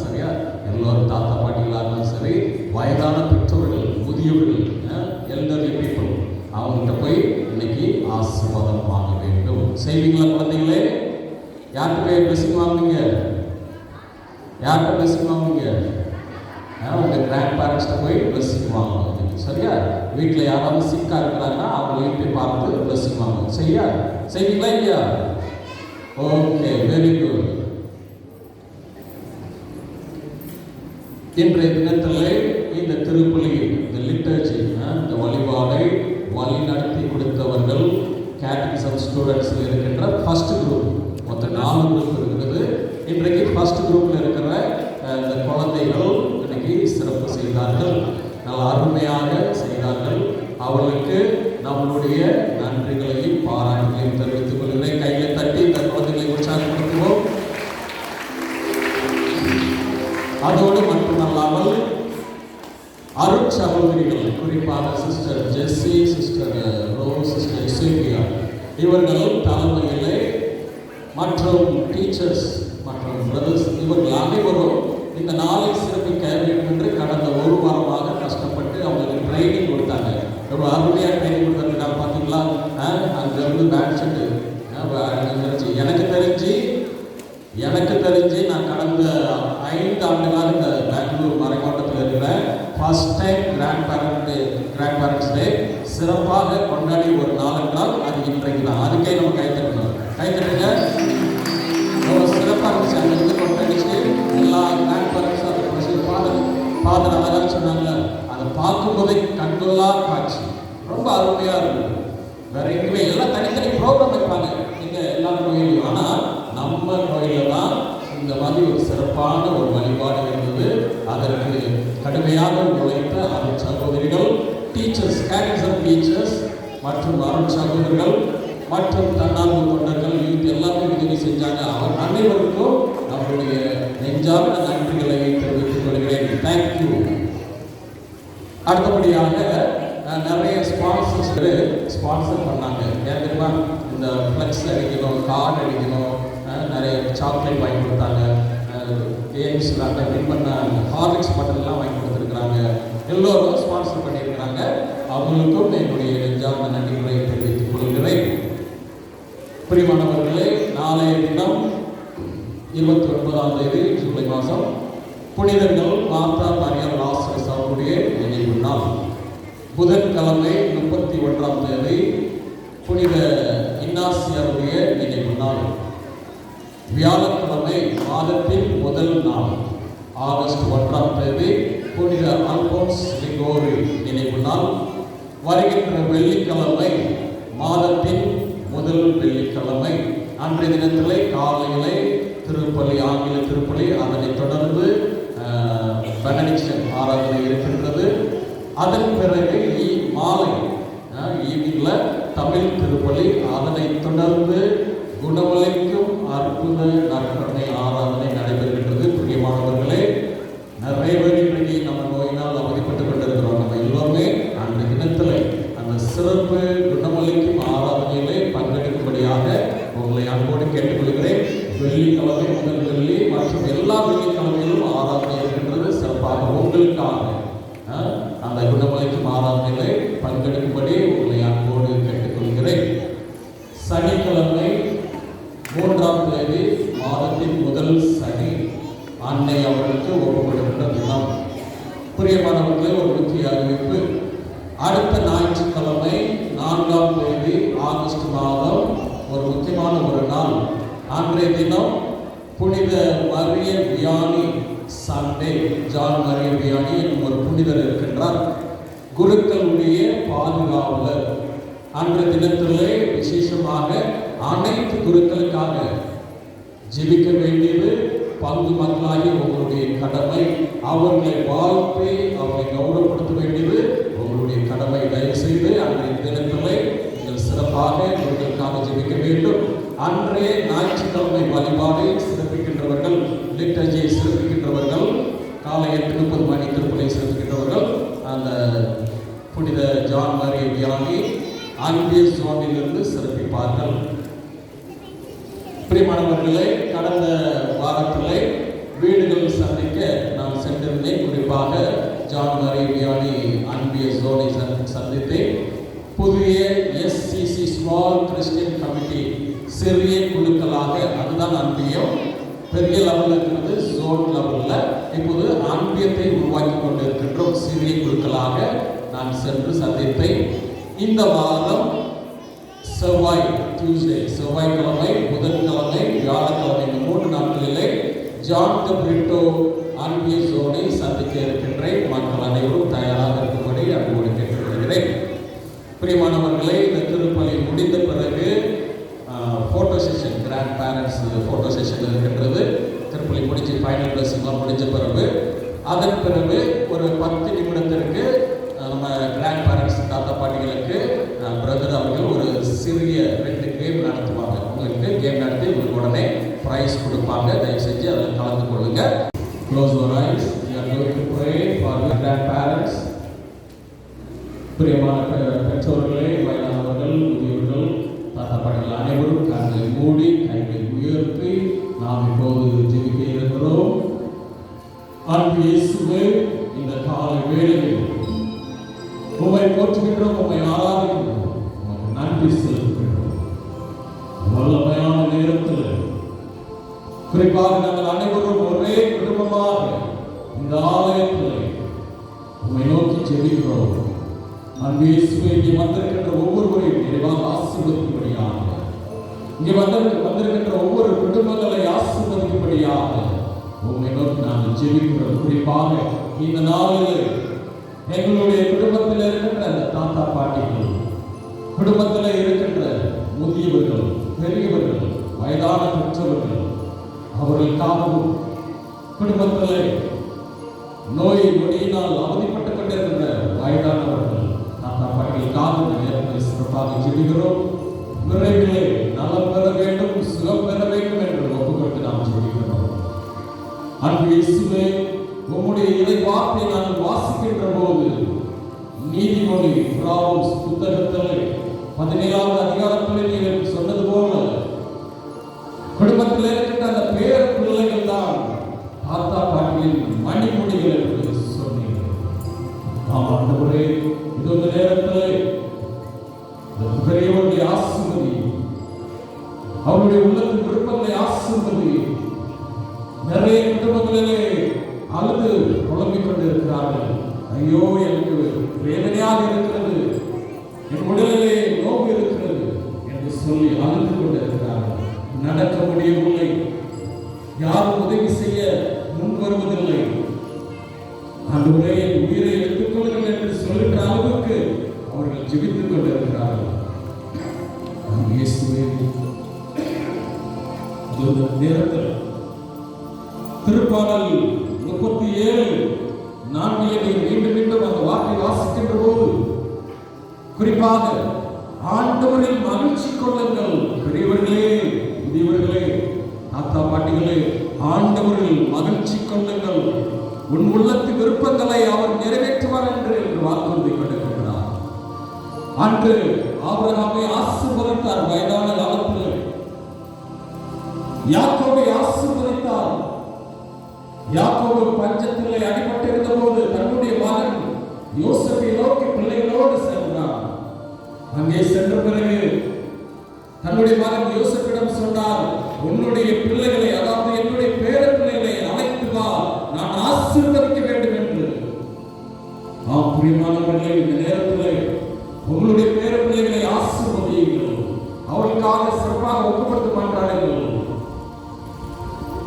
சரியா, எல்லோரும் தாத்தா பாட்டிகளாக இருந்தாலும் சரி, வயதான பெற்றோர்கள், முதியவர்கள், எல்டர்லி பீப்புள், அவங்ககிட்ட போய் இன்னைக்கு ஆசீர்வாதம் வாங்க வேண்டும். செய்வீங்களா குழந்தைங்களே? யார்கிட்ட போய் பிளஸிங் வாங்குவீங்க? யார்கிட்ட பிளஸிங் வாங்குவீங்க? உங்கள் கிராண்ட் பேரண்ட்ஸ்கிட்ட போய் பிளஸிங் வாங்குவாங்க. சரியா? வீட்டில் யாராவது சிக்கா இருக்கிறாங்கன்னா அவங்களையும் போய் பார்த்து பிளஸிங் வாங்குவோம். சரியா? செய்வீங்களா இல்லையா? Okay, very good. இன்றைய தினத்திலே இந்த திருப்பலி, இந்த லிட்டர்ஜி, இந்த வழிபாடை வழி நடத்தி கொடுத்தவர்கள் கேட்டிசம் ஸ்டூடெண்ட்ஸில் இருக்கின்ற ஃபர்ஸ்ட் குரூப். மொத்தம் 4 குரூப் இருக்கிறது. இன்றைக்கு ஃபர்ஸ்ட் குரூப்பில் இருக்கிற இந்த குழந்தைகள் இன்னைக்கு சிறப்பு செய்தார்கள், நல்ல அருமையாக செய்தார்கள். அவர்களுக்கு நம்மளுடைய நன்றிகளையும் பாராட்டுகளையும் தெரிவித்துக் கொள்கிறேன். கையை தட்டி இந்த குழந்தைகளை உற்சாகப்படுத்துவோம். அதோடு மட்டுமல்லாமல் அருட்சகோதரிகள், குறிப்பாக சிஸ்டர் ஜெஸ்ஸி, சிஸ்டர் ரோஸ், சிஸ்டர் இசேபியா இவர்கள் தலைமையிலே மற்றும் டீச்சர்ஸ் மற்றும் பிரதர்ஸ் இவர்கள் அனைவரும் இந்த நாளை சிறப்பிக்க வேண்டும் என்று கடந்த ஒரு வாரமாக கஷ்டப்பட்டு அவங்களுக்கு ட்ரைனிங் கொடுத்தாங்க. ரொம்ப அருமையாக ட்ரைனிங் கொடுத்துருக்காங்க. பார்த்தீங்களா, அங்கேருந்து பேண்ட் செட்டு எனக்கு தெரிஞ்சு நான் கடந்த 5 ஆண்டுகளாக இந்த பெங்களூர் மறைமாவட்டத்தில் இருக்கிறேன். ஃபர்ஸ்ட் டைம் கிராண்ட் பேரண்ட்ஸ் டே சிறப்பாக கொண்டாடி ஒரு நாள் என்றால் அது இன்றைக்கு தான். அதுக்கே நம்ம கைத்தட்டுங்க. ரொம்ப சிறப்பாக இருந்துச்சு. அங்கிருந்து கொண்டாடிச்சு எல்லா கிராண்ட் பேரண்ட்ஸும் அதை ஃபாதர் அழகாக சொன்னாங்க. அதை பார்க்கும்போதே கண்கொள்ளா காட்சி ரொம்ப அருமையாக இருந்தது. வேற எங்கேயுமே எல்லாம் தனித்தனி ப்ரோக்ராம் வைப்பாங்க நீங்கள் எல்லா கோயிலையும். ஆனால் நம்ம கோயிலில் தான் இந்த மாதிரி ஒரு சிறப்பான ஒரு வழிபாடு இருந்தது. அதற்கு கடுமையாக உழைத்த அருள் சகோதரிகள், டீச்சர்ஸ், கேட்டகிசம் டீச்சர்ஸ் மற்றும் அருள் சகோதரிகள் மற்றும் தன்னார்வ தொண்டர்கள், யூத் எல்லாமே உதவி செஞ்சாங்க. அவர் அனைவருக்கும் நம்முடைய நெஞ்சார்ந்த நன்றிகளை தெரிவித்துக் கொள்கிறேன். தேங்க்யூ. அடுத்தபடியாக நிறைய ஸ்பான்சர் பண்ணாங்க. ஏன் தெரியுமா, இந்த ஃப்ளெக்ஸ் அடிக்கணும், கார்டு அடிக்கணும், நிறைய சாக்லேட் வாங்கி கொடுத்தாங்க. கேம்ஸ் வின் பண்ண ஹார்லிக்ஸ் பாட்டில்லாம் வாங்கி கொடுத்துருக்குறாங்க. எல்லோரும் ஸ்பான்சர் பண்ணியிருக்கிறாங்க. அவங்களுக்கும் என்னுடைய நெஞ்சார்ந்த நன்றிகளை தெரிவித்துக் கொள்கிறேன். பிரியமானவர்களே, நாளைய தினம் 29ஆம் தேதி ஜூலை மாதம் புனிதர்கள் மார்த்தா, மரியாள், லாசரஸ் அவர்களுடைய நினைவு நாள். புதன்கிழமை 31ஆம் தேதி புனித இன்னாசியாருடைய நினைவு நாள். வியாழக்கிழமை மாதத்தின் முதல் நாள் ஆகஸ்ட் 1ஆம் தேதி புனித அல்போன்ஸ் லிகோரி நினைவு நாள். வருகின்ற வெள்ளிக்கிழமை மாதத்தின் முதல் வெள்ளிக்கிழமை. அன்றைய தினத்திலே காலையிலே திருப்பலி, ஆங்கில திருப்பலி, அதனைத் தொடர்ந்து பெனடிக்ஷன் ஆராதனை இருக்கின்றது. அதன் பிறகு மாலை ஈவினிங்கில் தமிழ் திருப்பலி, அதனைத் தொடர்ந்து குணமளிக்கும் அற்புத நற்கருணை ஆராதனை நடைபெறுகின்றது. பிரியமானவர்களே, நிறைய பேர் இன்றைக்கு நம்ம நோயினால் அவதிப்பட்டு கொண்டிருக்கிறோம். நம்ம எல்லோருமே அந்த தினத்தில் அந்த சிறப்பு குணமளிக்கும் ஆராதனையிலே பங்கெடுக்கும்படியாக உங்களை அன்போடு கேட்டுக்கொள்கிறேன். வெள்ளிக்கிழமை, முதல் வெள்ளி மற்றும் எல்லா வெள்ளிக்கிழமையிலும் ஆராதனை இருக்கின்றது. சிறப்பாக உங்களுக்காக அந்த குணமளிக்கும் ஆராதனையிலே பங்கெடுக்கும்படி உங்களை அன்போடு கேட்டுக்கொள்கிறேன். சனிக்கிழமை 3ஆம் தேதி மாதத்தின் முதல் சனி அன்னை அவர்களுக்கு ஒப்புக்கொடுக்கின்ற தினம். பிரியமானவர்களே, ஒரு முக்கிய அறிவிப்பு. அடுத்த ஞாயிற்றுக்கிழமை 4ஆம் தேதி ஆகஸ்ட் மாதம் ஒரு முக்கியமான ஒரு நாள். அன்றைய தினம் புனித Maria Vianney Sunday. John Maria Vianney என்னும் ஒரு புனிதர் இருக்கின்றார், குருக்களுடைய பாதுகாவலர். அன்றைய தினத்திலே விசேஷமாக அனைத்து குருக்களுக்காக ஜெபிக்க வேண்டியது பங்கு மக்களாகி உங்களுடைய கடமை. அவர்களை வாழ்த்தி அவர்களை கௌரவப்படுத்த வேண்டியது உங்களுடைய கடமை. தயவு செய்து அன்றைய தினத்திலே நீங்கள் சிறப்பாக இவர்களுக்காக ஜெபிக்க வேண்டும். அன்றைய ஞாயிற்றுக்கிழமை வழிபாடை சிறப்பிக்கின்றவர்கள், லிட்டர்ஜியை சிறப்பிக்கின்றவர்கள், காலை 8:30 மணி திருப்பலை சிறப்பிக்கின்றவர்கள் அந்த புனித ஜான் மரிய வியானி அன்பிய சுவாமியிலிருந்து சிறப்பிப்பார்கள். பிரியமானவர்களே, கடந்த வாரத்திலே வீடுகள் சந்திக்க நான் சென்றிருந்தேன். குறிப்பாக ஜான் மரிய வியானி அன்பிய ஜோனை சந்தித்தேன். புதிய SCC ஸ்மால் கிறிஸ்டியன் கமிட்டி, சிறிய குழுக்களாக, அதுதான் அன்பியம். பெரிய லெவலில் இருக்கிறது ஜோன் லெவலில். இப்போது அன்பியத்தை உருவாக்கி கொண்டிருக்கின்றோம். சிறிய குழுக்களாக நான் சென்று சந்தித்தேன். இந்த வாரம் செவ்வாய்க்கிழமை, புதன்கிழமை, வியாழக்கிழமை, இந்த 3 நாட்களிலே ஜான் த பிரிட்டோ அன்பிய ஜோனை சந்திக்க இருக்கின்றேன். மக்கள் அனைவரும் தயாராக இருக்கும்படி அன்போடு கேட்டுக்கொள்கிறேன். பிரியமானவர்களே, இந்த திருப்பலி முடிந்த பிறகு photo session, grandparents photo session இருக்கின்றது. ஃபைனல் பிளஸிங்லாம் முடிஞ்ச பிறகு அதன் பிறகு ஒரு 10 நிமிடத்திற்கு நம்ம கிராண்ட் பேரண்ட்ஸ் தாத்தா பாட்டிகளுக்கு பிரதர் அவர்கள் ஒரு சிறிய 2 கேம் நடத்துவாங்க. உங்களுக்கு கேம் நடத்தி உங்களுக்கு உடனே ப்ரைஸ் கொடுப்பாங்க. தயவு செஞ்சு அதில் கலந்து கொள்ளுங்க. Close your eyes. We are going to pray for your grandparents. பிரியமான பெற்றோர்களே, வயதானவர்கள், முதியவர்கள், தாத்தா பாட்டிகள் அனைவரும் கண்களை மூடி கைகளை உயர்த்தி நாம் இப்போது ஜெபிக்க இருக்கிறோம். அன்பு இயேசுவே, இந்த காலை வேளையில் உம்மை போற்றுகின்றோம், உம்மை ஆராதிக்கின்றோம், உமக்கு நன்றி செலுத்துகின்றோம். வல்லமையான நேரத்தில் குறிப்பாக நாங்கள் அனைவரும் ஒரே குடும்பமாக இந்த ஆலயத்தில் உம்மை நோக்கி ஜெபிக்கிறோம். அன்பு இயேசுவே, இங்கே வந்திருக்கின்ற ஒவ்வொருவரையும் நிறைவாக ஆசீர்வதிக்கும்படியாக, இங்கே வந்திருக்கின்ற ஒவ்வொரு குடும்பங்களை ஆசீர்வதிக்கும்படியாக உம்மை நோக்கி நாங்கள் ஜெபிக்கிறோம். குறிப்பாக இந்த நாளில் எங்களுடைய குடும்பத்தில் இருக்கின்ற அந்த தாத்தா பாட்டிகள், குடும்பத்தில் இருக்கின்ற முதியவர்கள், பெரியவர்கள், வயதான பெற்றவர்கள், அவர்களுக்காகவும் குடும்பத்தில் நோய் நொடியினால் அவதிப்பட்டுக் கொண்டிருக்கின்ற வயதானவர்கள், தாத்தா பாட்டிகளுக்காக நேரத்தில் சிறப்பாக ஜெபிக்கிறோம். விரைவிலே நலம் பெற வேண்டும், சுகம் பெற வேண்டும் என்று ஒப்புக்கொண்டு நாம் ஜெபிக்கிறோம். அன்பு இயேசுவே, உம்முடைய இறை வார்த்தை நாங்கள் வாசிக்கின்ற போது நீதிமொழி புத்தகத்தில் 17வது அதிகாரத்தில் நீங்கள் சொன்னது போல குடும்பத்தில் இருக்கின்ற அந்த பேர பிள்ளைகள் தான் தாத்தா பாட்டிகளின் மணிமுடிகள் என்று சொன்னீர்கள். ஆண்டவரே, இந்த நேரத்தில் பெரியவருடைய ஆசீர்வதி, அவருடைய உள்ளத்தின் விருப்பங்களை ஆசீர்வதி. நிறைய குடும்பங்களிலே அழுது புலம்பிக் கொண்டிருக்கிறார்கள். ஐயோ, எனக்கு வேதனையாக இருக்கிறது, என் உடலிலே நோவு இருக்கிறது என்று சொல்லி அழுது கொண்டிருக்கிறார்கள். நடக்க முடியவில்லை, யாரும் உதவி செய்ய முன் வருவதில்லை. ஆண்டவரே, என் உயிரை எடுத்துக் கொள்ளுங்கள் என்று சொல்கின்ற அளவுக்கு அவர்கள் ஜெபித்துக் கொண்டிருக்கிறார்கள். இயேசுவே, நேரத்தில் திருப்பாடல் 37:4 மீண்டும் மீண்டும் அந்த வார்த்தை வாசிக்கின்ற போது குறிப்பாக ஆண்டவரில் மகிழ்ச்சி கொள்ளுங்கள், பெரியவர்களே, முதியவர்களே, தாத்தா பாட்டிகளே, ஆண்டவரில் மகிழ்ச்சி கொள்ளுங்கள், உன் உள்ளத்து விருப்பங்களை அவர் நிறைவேற்றுவார் என்று வாக்குறுதி கொண்டிருக்கிறார். அன்று ஆபிரகாமை ஆசீர்வதித்தார், வயதான காலத்தில் யாக்கோபை ஆசீர்வதித்தார். யாக்கோபு பஞ்சத்திலே அடிபட்டிருந்த போது தன்னுடைய மகன் யோசேப்பை நோக்கி பிள்ளைகளோடு சென்றார். அங்கே சென்ற பிறகு தன்னுடைய மகன் யோசேப்பிடம் சொன்னார், உன்னுடைய பிள்ளைகளை, அதாவது என்னுடைய பேர பிள்ளைகளை அழைத்து வா, நான் ஆசீர்வதிக்க வேண்டும் என்று. பிரியமானவர்களே, இந்த நேரத்தில் உங்களுடைய பேர பிள்ளைகளை ஆசீர்வதியுங்கள், அவர்களுக்காக சிறப்பாக ஒப்புக்கொடுத்து மாட்டார்கள்.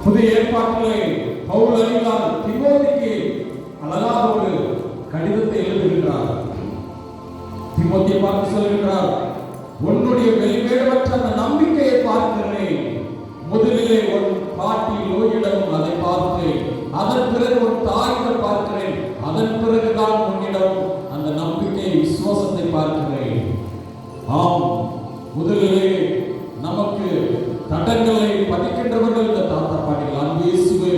புதிய ஏற்பாட்டிலே பவுல் அறிவார் தீமோத்தேயுக்கு அழகாக ஒரு கடிதத்தை எழுதுகிறார். தீமோத்தேயை பார்த்து சொல்கிறார், உன்னுடைய வெளிவேடமற்ற அந்த நம்பிக்கையை பார்க்கிறேன். முதலிலே உன் பாட்டி நோயிடம் அதை பார்த்தேன், அதன் பிறகு உன் தாயிடம் பார்க்கிறேன், அதன் பிறகுதான் உன்னிடம் அந்த நம்பிக்கை விசுவாசத்தை பார்க்கிறேன். ஆம், முதலிலே நமக்கு தடங்களை பதிக்கின்றவர்கள் இந்த தாத்தா பாட்டிகள். அன்பு இயேசுவே,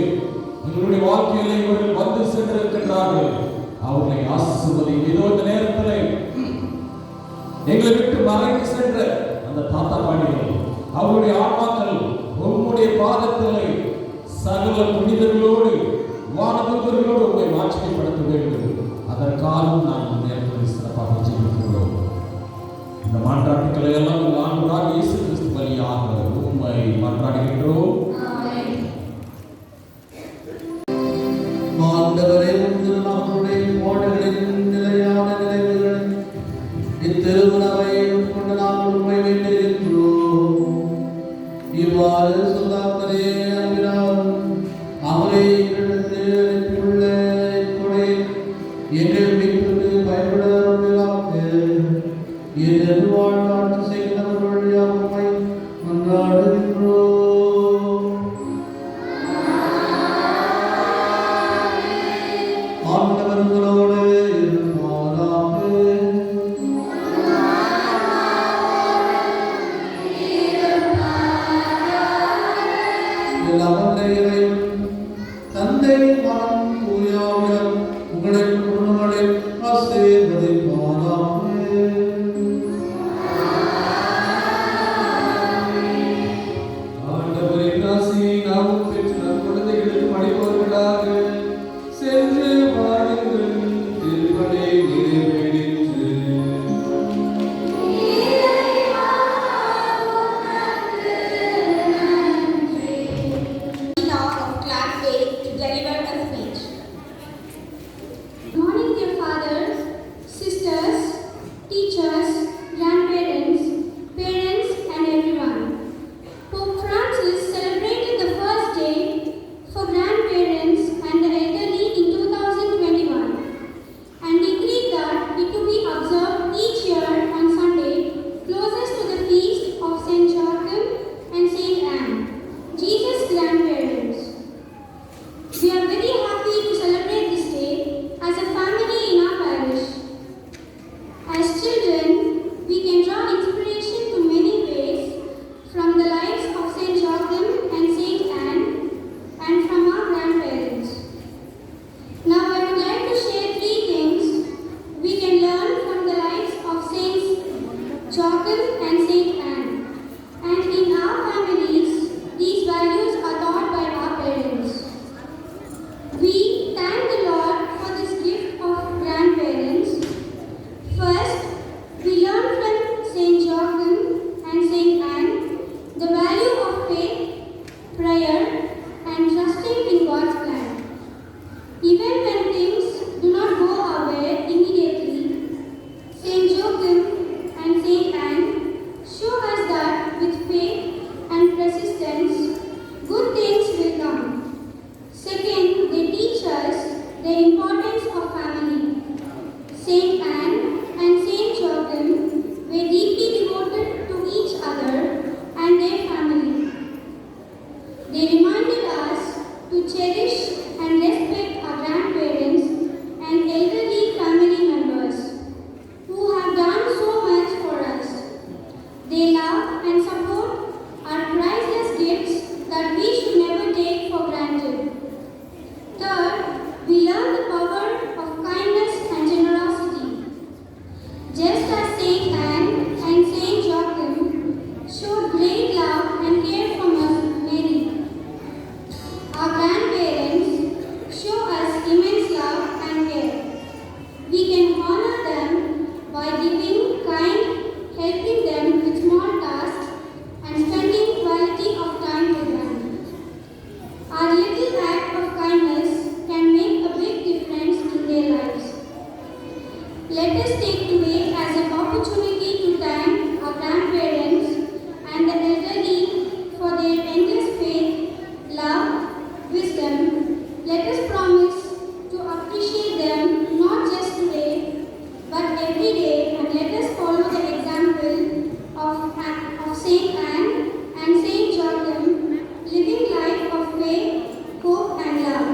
எங்களுடைய வாழ்க்கையிலே இவர்கள் வந்து சென்றிருக்கின்றார்கள், அவர்களை ஆசீர்வதி. இதோ இந்த நேரத்தில் எங்களை விட்டு மறைந்து சென்ற அந்த தாத்தா பாட்டிகள், அவருடைய ஆன்மாக்கள் உம்முடைய பாதத்திலே சகல புனிதர்களோடு வானதூதர்களோடு உங்களை மாட்சிமைப்படுத்த வேண்டும். அதற்காக நாம் நேரத்தில் சிறப்பாக ஜெபிக்கிறோம். இந்த மாற்றாட்டுக்களை எல்லாம் ஆண்டவராகிய இயேசு கிறிஸ்து வழியாக உம்மை மாற்றாடுகின்றோம். ஆண்டவரே, நம்முடைய பாடுகளின் நிலையான நிலைமைகளை இத்திருவுணவை கொண்டு நாங்கள் உண்மை வேண்டியிருக்கிறோம். இவ்வாறு சொல்லாமலே அன்பினால் அவரை எங்களிடத்தில் கொடை எங்கள் மீட்புக்கு பயன்பட என் வாழ்நாட்டு செய்தவர்கள் யாவை கொண்டாடுகின்றோம். தந்தை மகன் தூயாவிடம் உங்களின் குடும்பங்களை ஆசீர்வதிப்பாராக. ஆண்டவரின் ஆசியை நாம் பெற்று நம் குழந்தைகளுக்கு அளிப்பவர்களாக. சென்று வாழுங்கள், திருப்பலி நிறைவேறிற்று. Now of class 8 to deliver a speech. Good morning, dear fathers, sisters, teachers, grandparents, parents, and everyone. Pope Francis celebrated the first day for grandparents and the elderly in 2021 and decreed that it to be observed each year on Sunday closest to the feast of St. Joachim and St. Anne, Jesus' grandparents. We are very happy to celebrate this day as a family in our parish. As children, we can draw inspiration to many ways from the lives of St. Joachim and St. Anne and from our grandparents. Now I would like to share 3 things we can learn from the lives of Saints Joachim and St. Anne. And in our families, these values are taught by our parents. We thank the Lord for this gift of grandparents. First, we learn from St. Joachim and St. Anne the value of faith, prayer, and trusting in God's plan. Even when things do not go our way immediately, St. Joachim and St. Anne show us that with faith and persistence, good things will come. Second, they teach us the importance of family. St. Anne and St. Joachim were deeply devoted to each other and their family. They reminded us to cherish and respect our grandparents and elderly family members who have done so much for us. Their love and support are priceless gifts that we should never take for granted. Third, we learn the power of kindness and generosity. Just as St. Anne and St. Joachim showed great love and care for Mary, our grandparents show us immense love and care. We can honor them by giving kind, helping them with small tasks, and spending quality of time with them. Our little act of kindness can make a big difference in their lives. Let us take today as an opportunity to thank our grandparents and the elderly for their endless faith, love, wisdom. Let us promise to appreciate them not just today but every day, and let us follow the example of St. Anne and St. Joachim, living life of faith, hope, and love.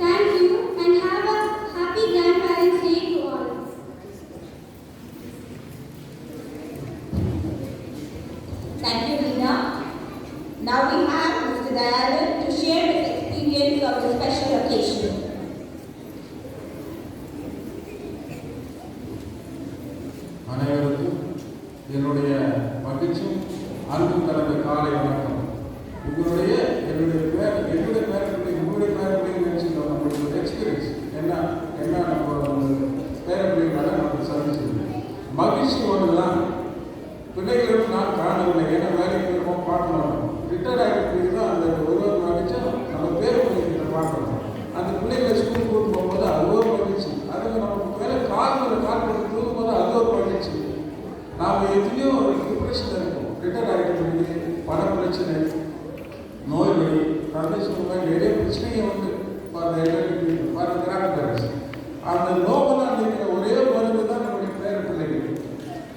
Thank you and have a happy Grandparents' Day to all. Thank you, Rina. Now we have Mr. Dayalan to share his experience of the special occasion. அனைவருக்கும் என்னுடைய மகிழ்ச்சியும் அன்பும் கலந்த காலை வணக்கம். என்னுடைய பேரப்பிள்ளை உங்களுடைய பேரப்பிள்ளை நினைச்சுட்டோம். நம்மளுடைய எக்ஸ்பீரியன்ஸ் என்ன நம்ம பேரப்பிள்ளைனால நமக்கு சந்திச்சது மகிழ்ச்சி ஒன்று தான். பிள்ளைகளும் நான் காணவில்லை, ஏன்னா வேலைக்கு இருக்கோம், பார்க்க மாட்டோம். ரிட்டையர்ட் ஆகிட்டு தான் அந்த ஒரு மகிழ்ச்சி நம்ம பேரப்பிள்ளைகிட்ட பார்க்கணும். அந்த பிள்ளைகளை ஸ்கூல் கூட்டு போகும்போது அது ஒரு மகிழ்ச்சி. அதில் நமக்கு மேலே கால் தூங்கும்போது அது ஒரு மகிழ்ச்சி. நாம் எத்தனையோ டிப்ரெஷன் இருக்கும், ரிட்டையர்ட் ஆகிட்டு பண பிரச்சனை, நோய் வழி, தந்தை சொல்லுவாங்க, நிறைய பிரச்சனைகள் வந்து கிராம அந்த நோக்கெல்லாம் நினைக்கிற ஒரே மருந்து தான் நம்முடைய பேர பிள்ளைகள்.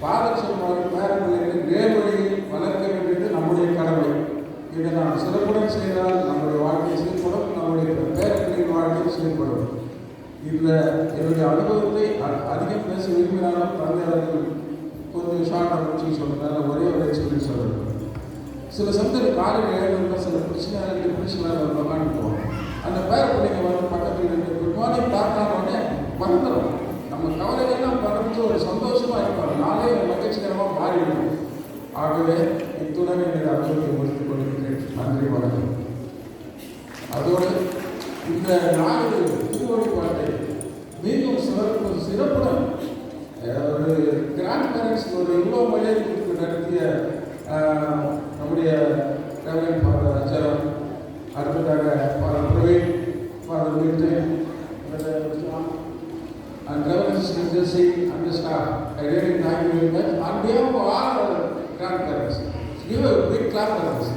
பாதம் சொல்லுவாங்க, பேர பிள்ளைகளை நேர் வழியில் வளர்க்க வேண்டியது நம்முடைய கடமை. இதை நாம் சிறப்புடன் செய்தால் நம்முடைய வாழ்க்கை செயல்படும், நம்முடைய பேர பிள்ளைகள் வாழ்க்கை செயல்படும். இதில் என்னுடைய அனுபவத்தை அதிகம் பேச விரும்பினாலும் தந்தையாளர்கள் கொஞ்சம் ஷார்ட்டாக முடிச்சு சொல்கிறதால ஒரே ஒரு எக்ஸ்பீரியன்ஸ் சொல்கிறேன். சில சமயத்தில் காலையில் எழுதுனா சில பிரச்சனைகள் டிப்ரெஷனாக உட்காந்து போவாங்க. அந்த பேர பிள்ளைங்க வந்து பக்கத்தில் இருந்து குட் மார்னிங் தாத்தானோடனே மறந்துடும். நம்ம கவலைகள்லாம் மறந்து ஒரு சந்தோஷமாக இருப்பாங்க. நாளே மகிழ்ச்சிகரமாக மாறிடும். ஆகவே இத்துடன் என்னுடைய அனுபவத்தை முடித்துக் கொள்கிறேன். நன்றி, வணக்கம். அதோடு இந்த 4 திருவழிபாட்டை மிகவும் சிறப்புடன் ஒரு கிராண்ட் பேரண்ட்ஸ் ஒரு இவ்வளோ மலையத்துக்கு நடத்திய நம்முடைய ரெவரண்ட் ஃபாதர் அச்சரம், அடுத்ததாக father Praveen, father Milton and Reverend Sister Singh and the staff. I really thank you very much. On behalf of all our grandparents, give a big clap for us.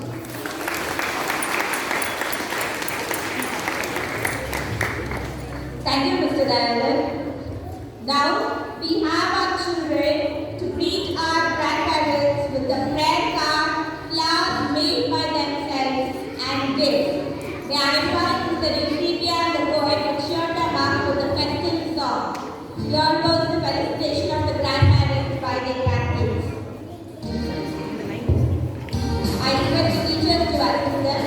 Thank you, Mr. Dayalan. Now, we have our children to greet our grandparents with the prayer card, flowers made by themselves, and gifts. May I invite Mr. Rishika and the poet Akshar Taha for the festive song. Here goes the felicitation of the grandparents by their grandkids. I request teachers to assist them.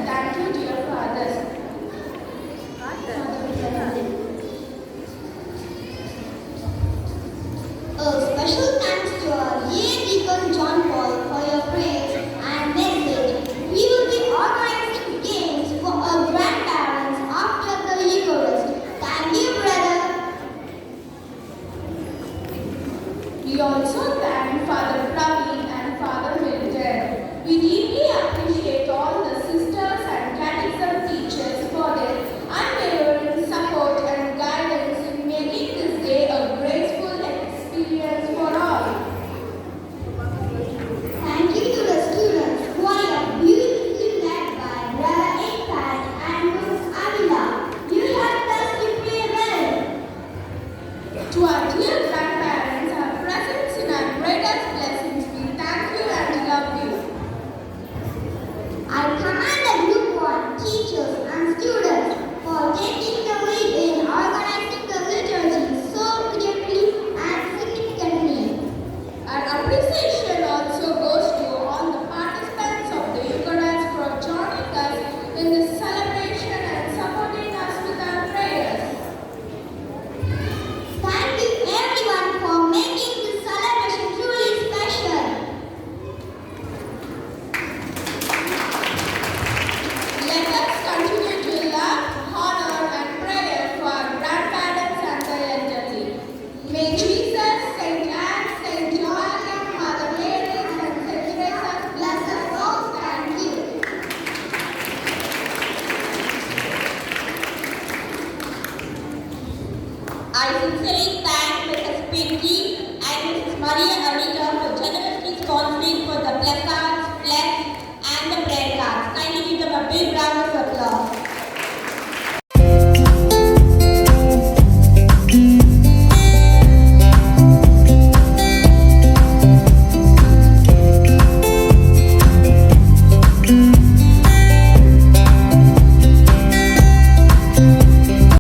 Thank I sincerely thank Mrs. Pinky and Mrs. Maria Anita for generously sponsoring for the placards, flags and the prayer cards. Kindly give them a big round of applause.